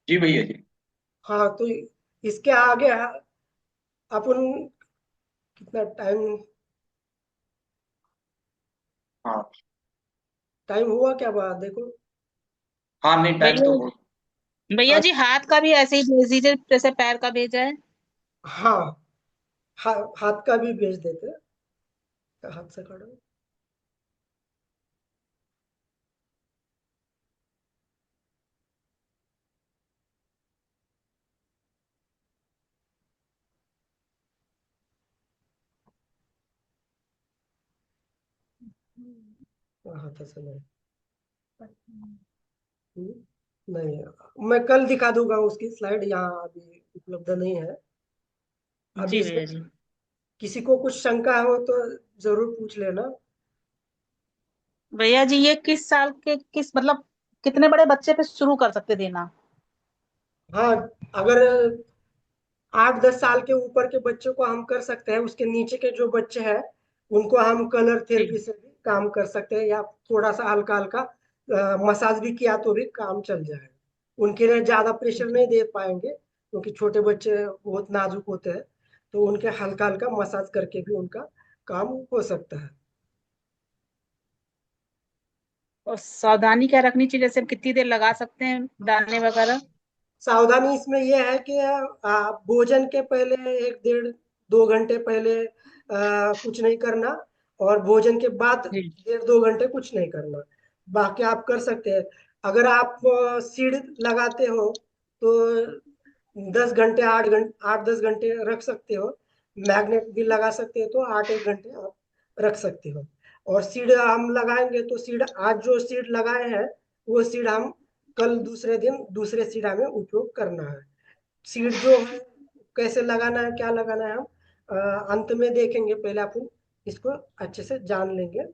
जी भैया जी। हाँ, तो इसके आगे अपन कितना टाइम, हाँ टाइम हुआ क्या बात देखो। हाँ, नहीं टाइम तो हो। भैया भैया जी, हाथ का भी ऐसे ही भेज दीजिए जैसे पैर का भेजा है। हाँ, हाथ का भी भेज देते हैं। हाथ से खड़ो। हाथ से नहीं। नहीं, मैं कल दिखा दूंगा। उसकी स्लाइड यहाँ अभी उपलब्ध नहीं है। अभी जी इसमें भैया जी। किसी को कुछ शंका हो तो जरूर पूछ लेना। भैया जी, ये किस साल के किस मतलब कितने बड़े बच्चे पे शुरू कर सकते देना? हाँ, अगर 8-10 साल के ऊपर के बच्चों को हम कर सकते हैं। उसके नीचे के जो बच्चे हैं उनको हम कलर थेरेपी जी। से भी काम कर सकते हैं, या थोड़ा सा हल्का हल्का मसाज भी किया तो भी काम चल जाएगा। उनके लिए ज्यादा प्रेशर नहीं दे पाएंगे, क्योंकि छोटे बच्चे बहुत नाजुक होते हैं, तो उनके हल्का हल्का मसाज करके भी उनका काम हो सकता है। और सावधानी क्या रखनी चाहिए, जैसे कितनी देर लगा सकते हैं दाने वगैरह? सावधानी इसमें यह है कि भोजन के पहले 1 डेढ़ 2 घंटे पहले कुछ नहीं करना, और भोजन के बाद जी 1 डेढ़ 2 घंटे कुछ नहीं करना। बाकी आप कर सकते हैं। अगर आप सीड लगाते हो तो 10 घंटे 8 घंटे 8 10 घंटे रख सकते हो। मैग्नेट भी लगा सकते हो तो 8 1 घंटे आप रख सकते हो। और सीड हम लगाएंगे तो सीड आज जो सीड लगाए हैं वो सीड हम कल दूसरे दिन दूसरे सीड हमें उपयोग करना है। सीड जो है कैसे लगाना है क्या लगाना है हम अंत में देखेंगे। पहले अपन इसको अच्छे से जान लेंगे,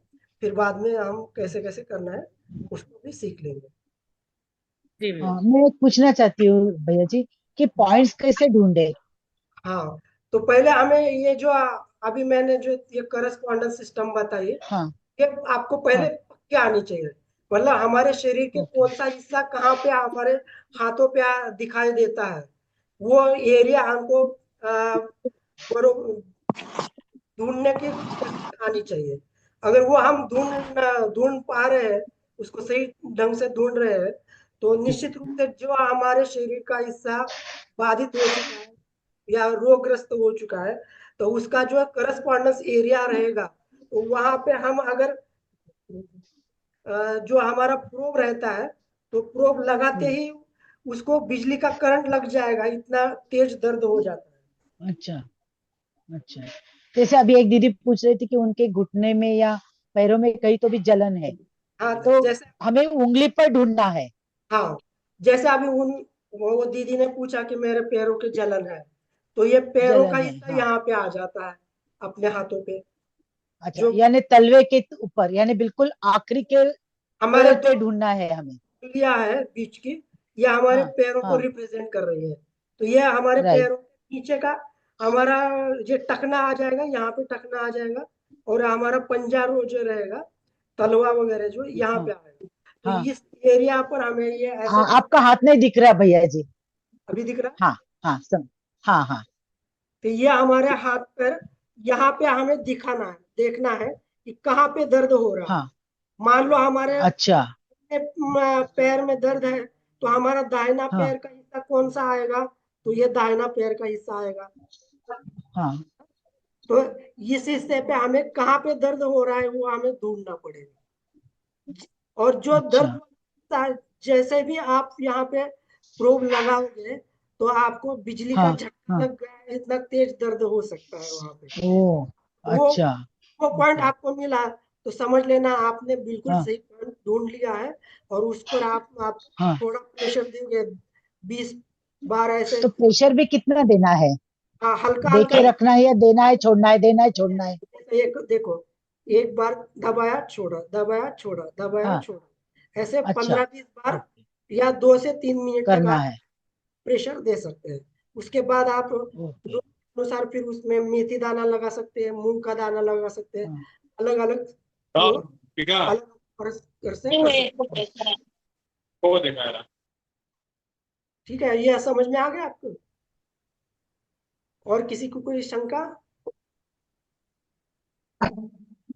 फिर बाद में हम कैसे कैसे करना है उसको भी सीख लेंगे। जी भैया। मैं एक पूछना चाहती हूँ भैया जी कि पॉइंट्स कैसे ढूंढे? हाँ, तो पहले हमें ये जो अभी मैंने जो ये करस्पॉन्डेंस सिस्टम बताई, हाँ ये आपको पहले हाँ पक्के आनी चाहिए। मतलब हमारे शरीर के ओके कौन सा हिस्सा कहाँ पे हमारे हाथों पे दिखाई देता है, वो एरिया हमको ढूंढने की टेक्निक आनी चाहिए। अगर वो हम ढूंढ ढूंढ पा रहे हैं, उसको सही ढंग से ढूंढ रहे हैं, तो निश्चित रूप से जो हमारे शरीर का हिस्सा बाधित हो चुका है या रोगग्रस्त हो चुका है, तो उसका जो करस्पॉन्डेंस एरिया रहेगा, तो वहां पे हम अगर जो हमारा प्रोब रहता है, तो प्रोब लगाते ही उसको बिजली का करंट लग जाएगा, इतना तेज दर्द हो जाता है। अच्छा अच्छा। जैसे अभी एक दीदी पूछ रही थी कि उनके घुटने में या पैरों में कहीं तो भी जलन है, हाँ तो जैसे हमें उंगली पर ढूंढना है। हाँ जैसे अभी वो दीदी ने पूछा कि मेरे पैरों के जलन है, तो ये पैरों का जलन है हिस्सा हाँ। यहाँ पे आ जाता है, अपने हाथों पे। अच्छा जो यानी तलवे के ऊपर, यानी बिल्कुल आखिरी के हमारे पेड़ दो पे ढूंढना है हमें। उंगलियां है बीच की, ये हमारे हाँ पैरों को हाँ रिप्रेजेंट कर रही है। तो ये हमारे राइट पैरों के नीचे का हमारा ये टखना आ जाएगा, यहाँ पे टखना आ जाएगा, और हमारा पंजा जो रहेगा, तलवा वगैरह जो यहाँ पे हाँ आएगा। तो हाँ इस एरिया पर हमें ये ऐसे हाँ। आपका हाथ नहीं दिख रहा भैया जी। अभी दिख रहा है। हाँ हाँ हाँ हाँ तो ये हमारे हाथ पर यहाँ पे हमें दिखाना है, देखना है कि कहाँ पे दर्द हो रहा है। हाँ। मान लो हमारे अच्छा पैर में दर्द है, तो हमारा दाहिना हाँ पैर का हिस्सा कौन सा आएगा, तो ये दाहिना पैर का हिस्सा आएगा। हाँ। तो इस हिस्से पे हमें कहाँ पे दर्द हो रहा है वो हमें ढूंढना पड़ेगा। और जो अच्छा दर्द होता है, जैसे भी आप यहाँ पे प्रोब लगाओगे, तो आपको बिजली का हाँ झटका हाँ। लग गया, इतना तेज दर्द हो सकता है वहां पे। ओ वो अच्छा। वो पॉइंट ओके आपको मिला, तो समझ लेना आपने बिल्कुल हाँ सही पॉइंट ढूंढ लिया है। और उस पर आप हाँ। थोड़ा प्रेशर देंगे, 20 बार ऐसे। तो प्रेशर भी कितना देना है? हाँ, हल्का दे हल्का। के रखना है या देना है छोड़ना है, देना है छोड़ना है? एक देखो, 1 बार दबाया छोड़ा, दबाया छोड़ा, दबाया हाँ छोड़ा, ऐसे अच्छा 15 20 बार ओके या 2 से 3 मिनट तक करना आप है। प्रेशर दे सकते हैं। उसके बाद आप ओके अनुसार फिर उसमें मेथी दाना लगा सकते हैं, मूंग का दाना लगा सकते हैं। हाँ अलग अलग वो और ठीक है अलग कर से कर सकते हैं। वो देखा रहा ठीक है, ये समझ में आ गया आपको? और किसी को कोई शंका?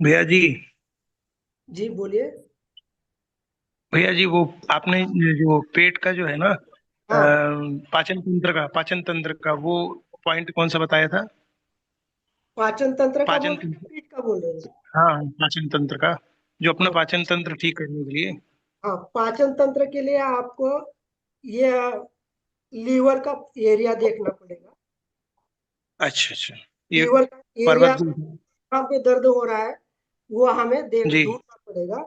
भैया जी। जी बोलिए। भैया जी, वो आपने ये जो पेट का जो है ना, हाँ, पाचन तंत्र का वो पॉइंट कौन सा बताया था? पाचन तंत्र का बोल पाचन रहे हैं, तंत्र। पेट का बोल रहे हैं? हाँ, पाचन तंत्र का, जो अपना हाँ पाचन तंत्र ठीक करने के लिए। हाँ, पाचन तंत्र के लिए आपको ये लीवर का एरिया देखना पड़ेगा। अच्छा अच्छा। ये लीवर का एरिया पर्वत कहाँ पे दर्द हो रहा है वो हमें देख जी। ढूंढना पड़ेगा।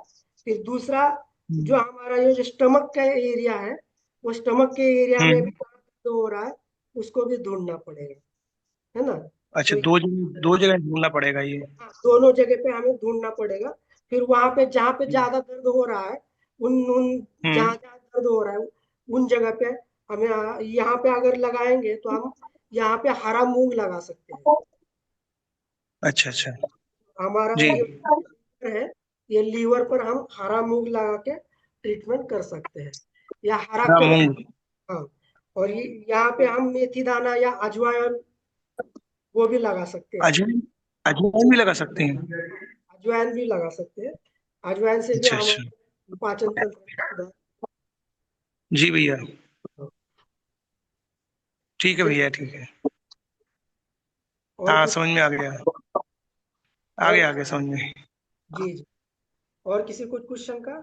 फिर दूसरा, जो हम्म हमारा ये जो स्टमक का एरिया है, वो स्टमक के एरिया में भी हम्म। कहाँ दर्द हो रहा है उसको भी ढूंढना पड़ेगा, है ना? अच्छा, तो दो जगह ढूंढना पड़ेगा ये। हाँ, दोनों जगह पे हमें ढूंढना पड़ेगा। फिर वहां पे जहाँ पे ज्यादा दर्द हो रहा है, उन उन हम्म। जहाँ जहाँ दर्द हो रहा है उन जगह पे हमें यहाँ पे अगर लगाएंगे तो हम यहाँ पे हरा मूंग लगा सकते हैं। अच्छा अच्छा। हमारा जी। ये लीवर है, ये लीवर पर हम हरा मूंग लगा के ट्रीटमेंट कर सकते हैं, या हरा हाँ, कद्दू। मूंग। हाँ, और यहाँ पे हम मेथी दाना या अजवाइन वो भी लगा सकते हैं। अजवाइन अजवाइन भी लगा सकते हैं? अजवाइन भी लगा सकते हैं। अजवाइन से भी अच्छा अच्छा। हमारा पाचन तंत्र में सुधार। जी भैया, ठीक है ये भैया, ठीक है। और हाँ कुछ समझ में आ गया, और आ गया समझ में। जी जी, और किसी कुछ क्वेश्चन का?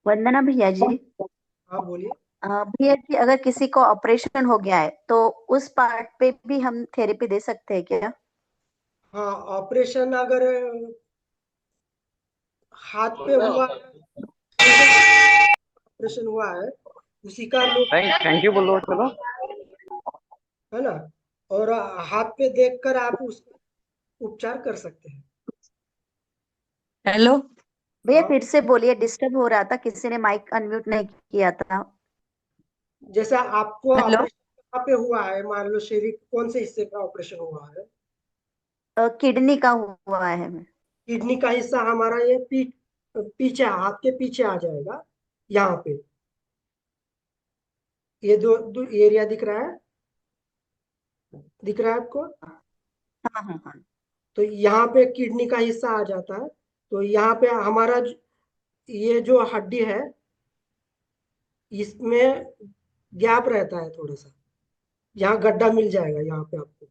वंदना भैया जी, हाँ बोलिए। भैया जी अगर किसी को ऑपरेशन हो गया है तो उस पार्ट पे भी हम थेरेपी दे सकते हैं क्या? हाँ, ऑपरेशन अगर हाथ पे हुआ ऑपरेशन हुआ है, उसी का लोग थैंक यू बोलो चलो। है ना, और हाथ पे देखकर आप उसका उपचार कर सकते हैं। हेलो। भैया हाँ, फिर से बोलिए, डिस्टर्ब हो रहा था, किसी ने माइक अनम्यूट नहीं किया था। जैसे आपको हेलो। ऑपरेशन कहाँ पे हुआ है, मान लो शरीर के कौन से हिस्से का ऑपरेशन हुआ है? किडनी का हुआ है। किडनी का हिस्सा हमारा ये पीछे, हाथ के पीछे आ जाएगा, यहाँ पे। ये दो एरिया दिख रहा है, दिख रहा है आपको? हाँ हाँ हाँ। तो यहाँ पे किडनी का हिस्सा आ जाता है। तो यहाँ पे हमारा ये जो हड्डी है, इसमें गैप रहता है थोड़ा सा, यहाँ गड्ढा मिल जाएगा यहाँ पे आपको।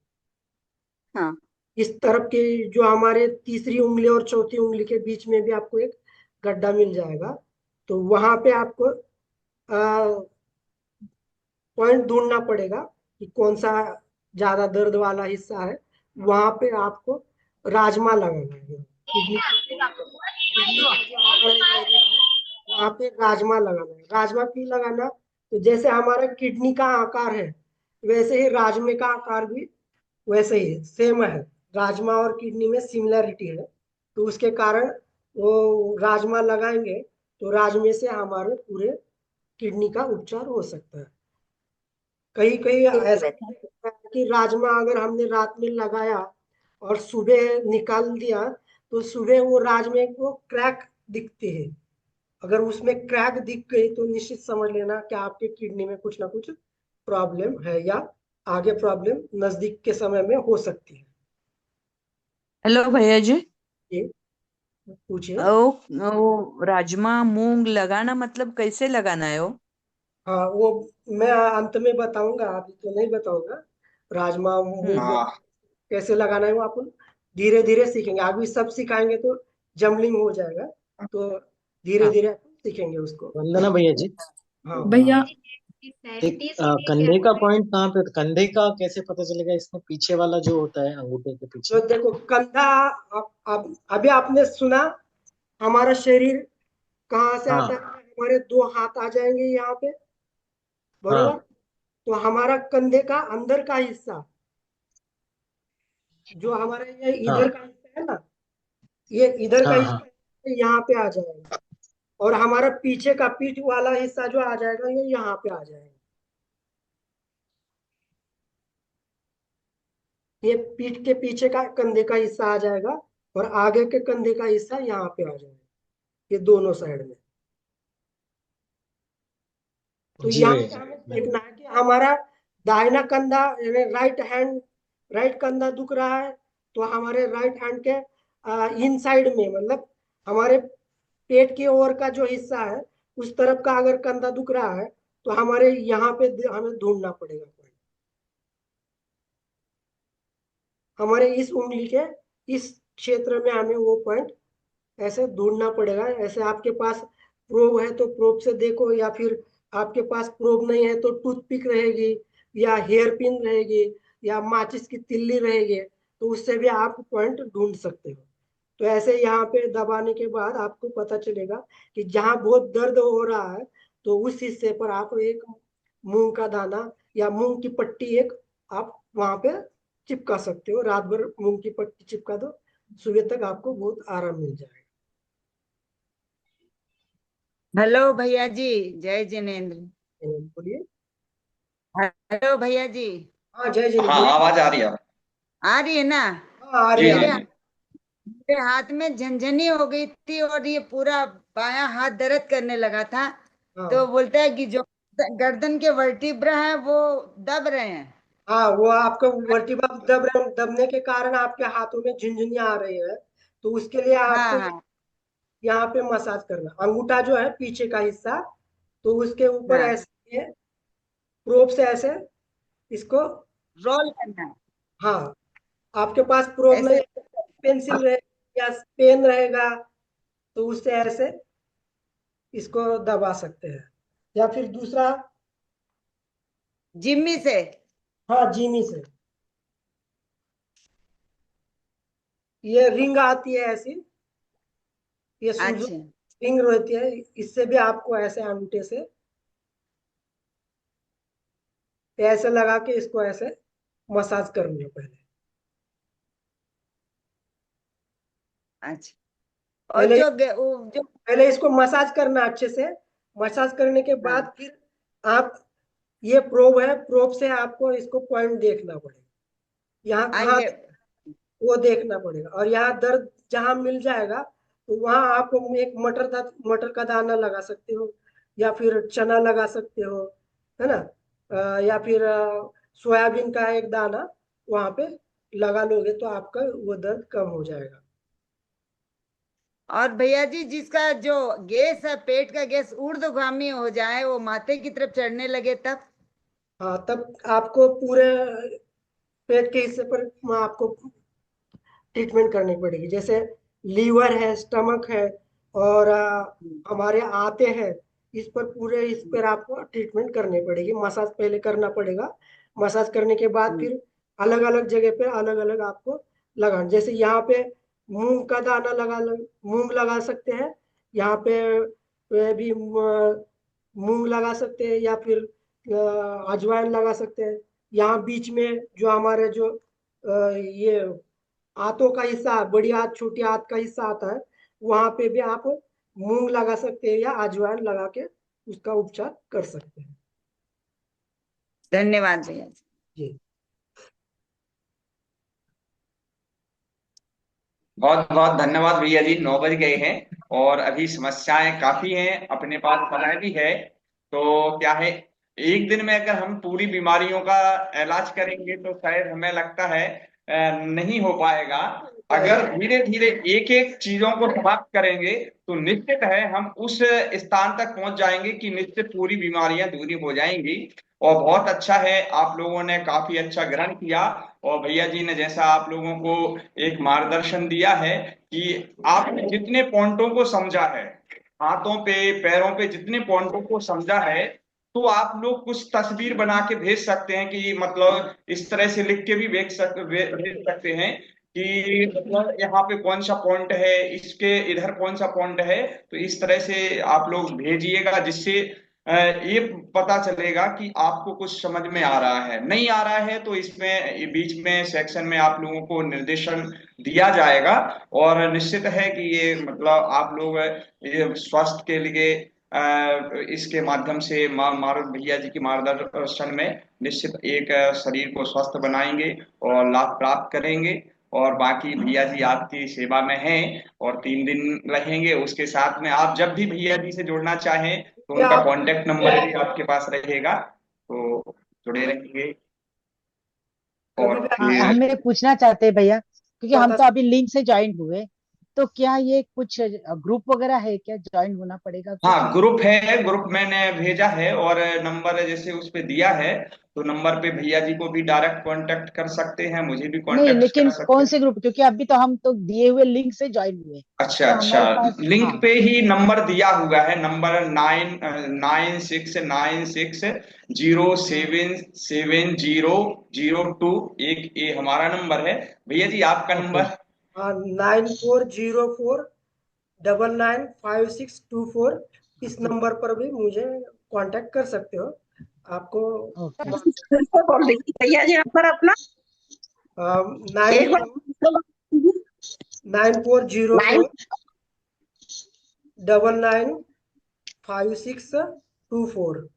हाँ इस तरफ के जो हमारे तीसरी उंगली और चौथी उंगली के बीच में भी आपको एक गड्ढा मिल जाएगा। तो वहां पे आपको पॉइंट ढूंढना पड़ेगा कि कौन सा ज्यादा दर्द वाला हिस्सा है। वहां पे आपको राजमा लगाना है। किडनी का जो हमारा एरिया है, वहां पे राजमा लगाना है। राजमा क्यों लगाना? तो जैसे हमारा किडनी का आकार है, वैसे ही राजमे का आकार भी वैसे ही सेम है। राजमा और किडनी में सिमिलरिटी है, तो उसके कारण वो राजमा लगाएंगे तो राजमे से हमारे पूरे किडनी का उपचार हो सकता है। कहीं कहीं ठीक है ऐसा बेटा। होता है कि राजमा अगर हमने रात में लगाया और सुबह निकाल दिया, तो सुबह वो राजमे को क्रैक दिखते हैं। अगर उसमें क्रैक दिख गई तो निश्चित समझ लेना कि आपके किडनी में कुछ ना कुछ प्रॉब्लम है, या आगे प्रॉब्लम नजदीक के समय में हो सकती है। हेलो भैया जी। ये पूछिए। वो राजमा मूंग लगाना मतलब कैसे लगाना है वो? हाँ, वो मैं अंत में बताऊंगा, अभी तो नहीं बताऊंगा। राजमा मूंग हम्म। हाँ कैसे लगाना है वो अपन धीरे धीरे सीखेंगे। अभी सब सिखाएंगे तो जम्बलिंग हो जाएगा, तो धीरे हाँ धीरे अपन सीखेंगे उसको। वंदना भैया जी, हाँ, भैया। एक कंधे का पॉइंट कहाँ पे, कंधे का कैसे पता चलेगा इसमें? पीछे वाला जो होता है अंगूठे के पीछे। तो देखो कंधा, अभी आपने सुना हमारा शरीर कहाँ से आता हाँ है? हमारे दो हाथ आ जाएंगे यहाँ पे, बरोबर। हाँ तो हमारा कंधे का अंदर का हिस्सा, जो हमारे ये इधर हाँ का हिस्सा है ना, ये इधर का हाँ हाँ। हिस्सा यहाँ पे आ जाएगा। और हमारा पीछे का पीठ वाला हिस्सा जो आ जाएगा, ये यहाँ पे आ जाएगा। ये पीठ के पीछे का कंधे का हिस्सा आ जाएगा, और आगे के कंधे का हिस्सा यहाँ पे आ जाएगा, ये दोनों साइड में। तो जी यहाँ भैया पे जी। हमें देखना है कि हमारा दाहिना कंधा यानी राइट हैंड, राइट कंधा दुख रहा है, तो हमारे राइट हैंड के इन साइड में, मतलब हमारे पेट की ओर का जो हिस्सा है, उस तरफ का अगर कंधा दुख रहा है, तो हमारे यहाँ पे हमें ढूंढना पड़ेगा point। हमारे इस उंगली के इस क्षेत्र में हमें वो पॉइंट ऐसे ढूंढना पड़ेगा। ऐसे आपके पास प्रोब है तो प्रोब से देखो, या फिर आपके पास प्रोब नहीं है तो टूथपिक रहेगी, या हेयर पिन रहेगी, या माचिस की तिल्ली रहेगी, तो उससे भी आप पॉइंट ढूंढ सकते हो। तो ऐसे यहाँ पे दबाने के बाद आपको पता चलेगा कि जहाँ बहुत दर्द हो रहा है, तो उस हिस्से पर आप एक मूंग का दाना या मूंग की पट्टी एक आप वहां पे चिपका सकते हो। रात भर मूंग की पट्टी चिपका दो, सुबह तक आपको बहुत आराम मिल जाएगा। हेलो भैया जी। जय जिनेन्द्र। बोलिए। हेलो भैया जी। हाँ, जय जी, हाँ बोलिए। आवाज आ रही है। आ रही है ना? हाँ, आ रही जी है, आ जी मेरे रही है। जी। मेरे हाथ में झनझनी हो गई थी और ये पूरा बायां हाथ दर्द करने लगा था। तो हाँ, बोलता है कि जो गर्दन के वर्टिब्रा है वो दब रहे हैं। हाँ, वो आपका वर्टिब्रा दबने के कारण आपके हाथों में झुनझुनियां आ रही है, तो उसके लिए आपको हाँ हाँ यहाँ पे मसाज करना, अंगूठा जो है पीछे का हिस्सा, तो उसके ऊपर हाँ, ऐसे प्रोब से ऐसे इसको, रोल करना है हाँ, आपके पास प्रोब ऐसे। नहीं, पेंसिल रहे या पेन रहेगा, तो उससे ऐसे इसको दबा सकते हैं, या फिर दूसरा, जिम्मी से। हाँ, जीनी से। ये रिंग आती है ऐसी, ये सूजू अच्छा रिंग रहती है, इससे भी आपको ऐसे अंगूठे से ऐसे लगा के इसको ऐसे मसाज करनी है पहले। अच्छा। और पहले जो पहले इसको मसाज करना अच्छे से, मसाज करने के हाँ बाद फिर आप, ये प्रोब है, प्रोब से आपको इसको पॉइंट देखना पड़ेगा, यहाँ आई कहाँ है। वो देखना पड़ेगा, और यहाँ दर्द जहाँ मिल जाएगा तो वहां आप एक मटर का दाना लगा सकते हो, या फिर चना लगा सकते हो, है ना, या फिर सोयाबीन का एक दाना वहां पे लगा लोगे तो आपका वो दर्द कम हो जाएगा। और भैया जी जिसका जो गैस है, पेट का गैस ऊर्ध्वगामी हो जाए, वो माथे की तरफ चढ़ने लगे तब। हाँ, तब आपको पूरे पेट के हिस्से पर आपको ट्रीटमेंट करनी पड़ेगी, जैसे लीवर है, स्टमक है, और हमारे आते हैं, इस पर पूरे, इस पर आपको ट्रीटमेंट करनी पड़ेगी, मसाज पहले करना पड़ेगा, मसाज करने के बाद फिर अलग अलग जगह पे अलग अलग आपको लगाना, जैसे यहाँ पे मूंग का दाना मूंग लगा सकते हैं, यहाँ पे भी मूंग लगा सकते हैं, या फिर अजवाइन लगा सकते हैं, यहाँ बीच में जो हमारे जो ये आंतों का हिस्सा, बड़ी आंत छोटी आंत का हिस्सा आता है, वहां पे भी आप मूंग लगा सकते हैं या अजवाइन लगा के उसका उपचार कर सकते हैं। धन्यवाद भैया जी। जी। बहुत बहुत धन्यवाद भैया जी। 9 बज गए हैं और अभी समस्याएं काफी हैं, अपने पास समय भी है। तो क्या है, एक दिन में अगर हम पूरी बीमारियों का इलाज करेंगे तो शायद हमें लगता है नहीं हो पाएगा। अगर धीरे धीरे एक एक चीजों को समाप्त करेंगे तो निश्चित है हम उस स्थान तक पहुंच जाएंगे कि निश्चित पूरी बीमारियां दूरी हो जाएंगी। और बहुत अच्छा है, आप लोगों ने काफी अच्छा ग्रहण किया, और भैया जी ने जैसा आप लोगों को एक मार्गदर्शन दिया है कि आपने जितने पॉइंटों को समझा है, हाथों पे पैरों पे जितने पॉइंटों को समझा है, तो आप लोग कुछ तस्वीर बना के भेज सकते हैं कि मतलब इस तरह से लिख के भी भेज सकते हैं कि मतलब यहाँ पे कौन सा पॉइंट है, इसके इधर कौन सा पॉइंट है। तो इस तरह से आप लोग भेजिएगा, जिससे ये पता चलेगा कि आपको कुछ समझ में आ रहा है। नहीं आ रहा है तो इसमें बीच में सेक्शन में आप लोगों को निर्देशन दिया जाएगा, और निश्चित है कि ये मतलब आप लोग ये स्वास्थ्य के लिए इसके माध्यम से भैया जी के मार्गदर्शन में निश्चित एक शरीर को स्वस्थ बनाएंगे और लाभ प्राप्त करेंगे। और बाकी भैया जी आपकी सेवा में हैं और 3 दिन रहेंगे। उसके साथ में आप जब भी भैया जी से जुड़ना चाहें तो क्या उनका आप कांटेक्ट नंबर भी आपके पास रहेगा, तो जुड़े रहेंगे। कभी और भी हाँ, फिर हम ये पूछना चाहते हैं भैया, क्योंकि हम बता तो अभी लिंक से ज्वाइन हुए, तो क्या ये कुछ ग्रुप वगैरह है क्या, ज्वाइन होना पड़ेगा कुछ? हाँ, ग्रुप है, ग्रुप मैंने भेजा है, और नंबर जैसे उस पे दिया है, तो नंबर पे भैया जी को भी डायरेक्ट कांटेक्ट कर सकते हैं, मुझे भी नहीं, कांटेक्ट कर लेकिन सकते कौन हैं। से ग्रुप, क्योंकि अभी तो हम तो दिए हुए लिंक से ज्वाइन हुए, अच्छा तो अच्छा, हमारे पास, लिंक हाँ। पे ही नंबर दिया हुआ है, नंबर 9696077002। एक ये हमारा नंबर है। भैया जी आपका ओके। नंबर? हाँ, 9404995624, इस नंबर पर भी मुझे कांटेक्ट कर सकते हो। आपको ओके। बोल रही थी भैया जी नंबर अपना नाइन एक बार 9404 995624,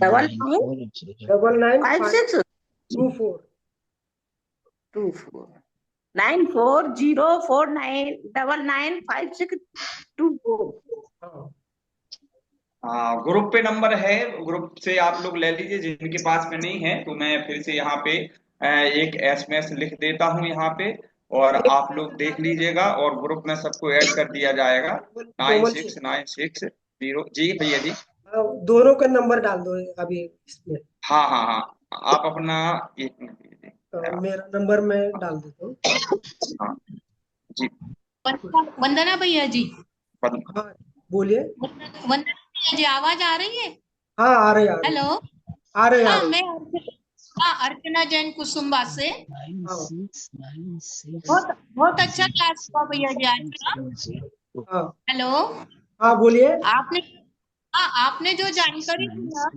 5624 940499995624। हाँ, हाँ, ग्रुप पे नंबर है, ग्रुप से आप लोग ले लीजिए। जिनके पास में नहीं है तो मैं फिर से यहाँ पे एक एसएमएस लिख देता हूँ यहाँ पे, और एक आप लोग देख लीजिएगा, और ग्रुप में सबको ऐड कर दिया जाएगा। Nine Komal ji, six nine six zero जी भैया जी। दोनों का नंबर डाल दो अभी इसमें। हाँ हाँ हाँ, आप अपना एक मिनट दीजिए। मेरा नंबर मैं डाल देता हूँ। हाँ जी। वंदना भैया जी, हाँ बोलिए। वंदना भैया जी, आवाज आ रही है? हाँ आ रहे आ रहे हेलो। आ रहे आ हाँ, रहे। मैं अर्चना जैन कुसुम्बा से। हाँ बहुत बहुत अच्छा क्लास हुआ भैया जी आज का। हाँ हेलो। हाँ बोलिए। आपने आपने जो जानकारी दी ना,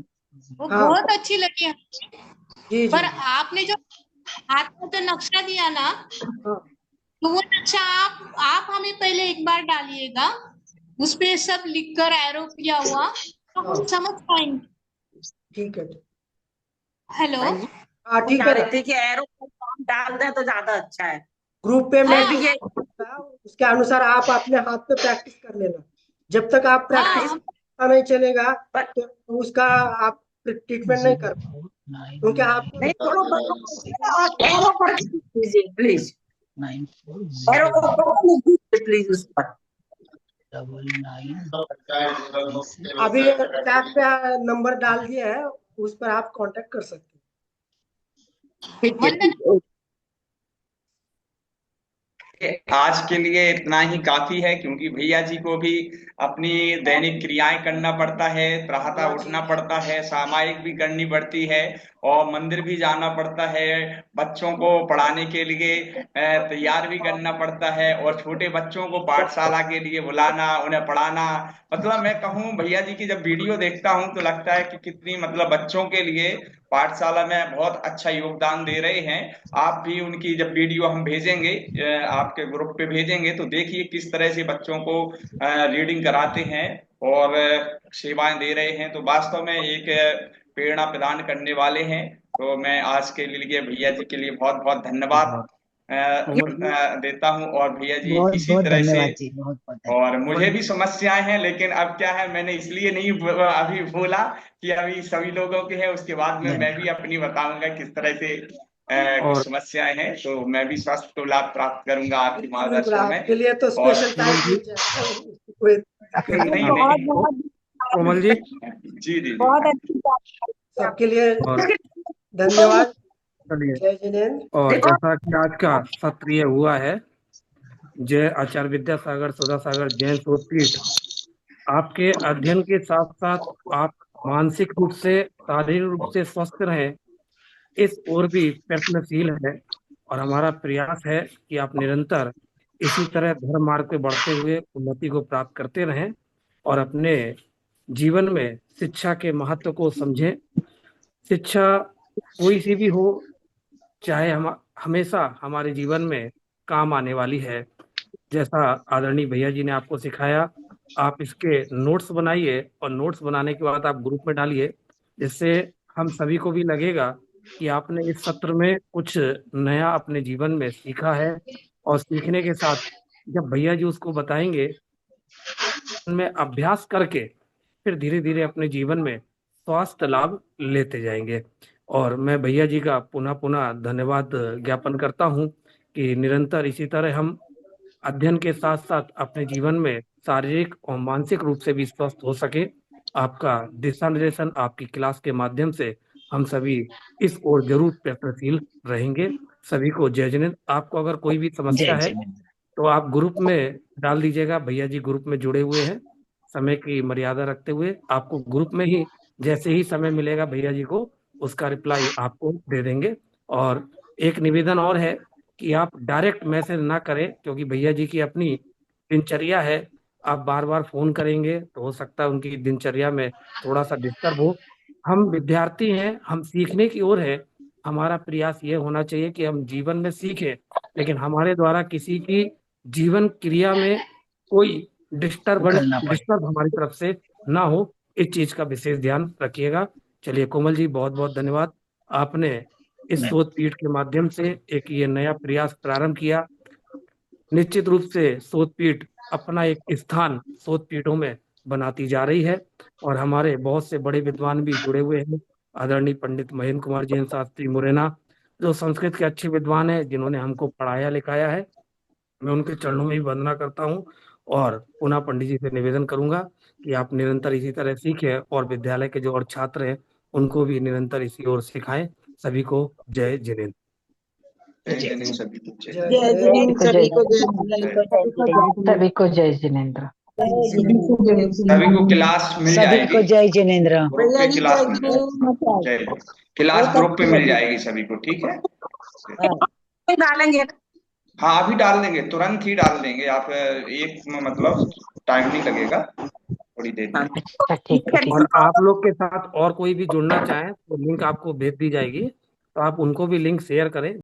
वो हाँ बहुत अच्छी लगी हमें। जी जी। पर आपने जो हाथ में जो नक्शा दिया ना, हाँ तो वो नक्शा आप हमें पहले एक बार डालिएगा, उसपे सब लिखकर एरो किया हुआ, तो हाँ हम समझ पाएंगे। ठीक है। हेलो। हाँ ठीक है ना। कि एरो हम डाल दें तो ज्यादा अच्छा है। ग्रुप पे मैं हाँ ये उसके अनुसार आप अपने हाथ पे प्रैक्टिस कर लेना। जब तक आप प्रैक्टिस हाँ पता नहीं चलेगा तो उसका आप ट्रीटमेंट नहीं कर पाओगे, क्योंकि आपको नहीं तो एरो पर कीजिए प्लीज, एरो को प्लीज उस पर। अभी चैट पे नंबर डाल दिया है, उस पर आप कांटेक्ट कर सकते वंदना। आज के लिए इतना ही काफी है, क्योंकि भैया जी को भी अपनी दैनिक क्रियाएं करना पड़ता है, प्रातः उठना पड़ता है, सामायिक भी करनी पड़ती है, और मंदिर भी जाना पड़ता है, बच्चों को पढ़ाने के लिए तैयार भी करना पड़ता है, और छोटे बच्चों को पाठशाला के लिए बुलाना, उन्हें पढ़ाना। मतलब मैं कहूँ भैया जी की जब वीडियो देखता हूँ तो लगता है कि कितनी मतलब बच्चों के लिए पाठशाला में बहुत अच्छा योगदान दे रहे हैं। आप भी उनकी जब वीडियो हम भेजेंगे, आपके ग्रुप पे भेजेंगे, तो देखिए किस तरह से बच्चों को रीडिंग कराते हैं और सेवाएं दे रहे हैं। तो वास्तव में एक प्रेरणा प्रदान करने वाले हैं। तो मैं आज के लिए भैया जी के लिए बहुत बहुत धन्यवाद देता हूँ, और भैया जी बहुत इसी बहुत तरह से। धन्यवाद जी, बहुत बहुत धन्यवाद। और मुझे भी समस्याएं हैं, लेकिन अब क्या है, मैंने इसलिए नहीं अभी बोला कि अभी सभी लोगों के हैं, उसके बाद में मैं भी अपनी बताऊंगा किस तरह से कुछ और समस्याएं हैं। तो मैं भी स्वास्थ्य को लाभ प्राप्त करूंगा आपके बिल्कुल मार्गदर्शन में। आपके लिए तो और स्पेशल टाइम कोमल जी, मिल जाएगा, कोई दिक्कत नहीं नहीं। नहीं, कोमल जी, जी जी जी। बहुत अच्छी बात। सबके लिए और धन्यवाद। चलिए, जय जिनेन्द्र। और जैसा कि आज का सत्र ये हुआ है, जय आचार्य विद्यासागर सुधा सागर जैन शोधपीठ आपके अध्ययन के साथ साथ आप मानसिक रूप से, शारीरिक रूप से स्वस्थ रहें, इस ओर भी प्रयत्नशील है। और हमारा प्रयास है कि आप निरंतर इसी तरह धर्म मार्ग पे बढ़ते हुए उन्नति को प्राप्त करते रहें, और अपने जीवन में शिक्षा के महत्व को समझें। शिक्षा कोई सी भी हो, चाहे हम हमेशा हमारे जीवन में काम आने वाली है। जैसा आदरणीय भैया जी ने आपको सिखाया, आप इसके नोट्स बनाइए, और नोट्स बनाने के बाद आप ग्रुप में डालिए, जिससे हम सभी को भी लगेगा कि आपने इस सत्र में कुछ नया अपने जीवन में सीखा है। और सीखने के साथ जब भैया जी उसको बताएंगे, में अभ्यास करके फिर धीरे धीरे अपने जीवन में स्वास्थ्य लाभ लेते जाएंगे। और मैं भैया जी का पुनः पुनः धन्यवाद ज्ञापन करता हूँ कि निरंतर इसी तरह हम अध्ययन के साथ साथ अपने जीवन में शारीरिक और मानसिक रूप से भी स्वस्थ हो सके। आपका दिशा निर्देशन आपकी क्लास के माध्यम से हम सभी इस ओर जरूर प्रयत्नशील रहेंगे। सभी को जय जिनेन्द्र। आपको अगर कोई भी समस्या है तो आप ग्रुप में डाल दीजिएगा, भैया जी ग्रुप में जुड़े हुए हैं। समय की मर्यादा रखते हुए आपको ग्रुप में ही जैसे ही समय मिलेगा भैया जी को उसका रिप्लाई आपको दे देंगे। और एक निवेदन और है कि आप डायरेक्ट मैसेज ना करें, क्योंकि भैया जी की अपनी दिनचर्या है। आप बार बार फोन करेंगे तो हो सकता है उनकी दिनचर्या में थोड़ा सा डिस्टर्ब हो। हम विद्यार्थी हैं, हम सीखने की ओर है। हमारा प्रयास ये होना चाहिए कि हम जीवन में सीखें, लेकिन हमारे द्वारा किसी की जीवन क्रिया में कोई डिस्टर्ब हमारी तरफ से ना हो, इस चीज का विशेष ध्यान रखिएगा। चलिए कोमल जी, बहुत बहुत धन्यवाद। आपने इस शोध पीठ के माध्यम से एक ये नया प्रयास प्रारंभ किया। निश्चित रूप से शोध पीठ अपना एक स्थान शोध पीठों में बनाती जा रही है। और हमारे बहुत से बड़े विद्वान भी जुड़े हुए हैं। आदरणीय पंडित महेंद्र कुमार जैन शास्त्री मुरैना, जो संस्कृत के अच्छे विद्वान हैं, जिन्होंने हमको पढ़ाया लिखाया है। मैं उनके चरणों में भी वंदना करता हूँ और पुनः पंडित जी से निवेदन करूंगा कि आप निरंतर इसी तरह सीखें और विद्यालय के जो और छात्र हैं उनको भी निरंतर इसी ओर सिखाएं। सभी को जय जिनेन्द्र। जय जिनेन्द्र सभी को, जय जय जिनेन्द्र, सभी को जय जिनेन्द्र, सभी को जय जिनेन्द्र, सभी को क्लास मिल सभी जाएगी, को जय जिनेन्द्र। ग्रुप के क्लास मिल जाएगी, जय क्लास ग्रुप पे मिल जाएगी सभी को, ठीक है। डालेंगे। हाँ अभी डाल देंगे, तुरंत ही डाल देंगे। आप एक मतलब टाइम नहीं लगेगा, थोड़ी देर में। अच्छा ठीक है। और आप लोग के साथ और कोई भी जुड़ना चाहे तो लिंक आपको भेज दी जाएगी, तो आप उनको भी लिंक शेयर करें।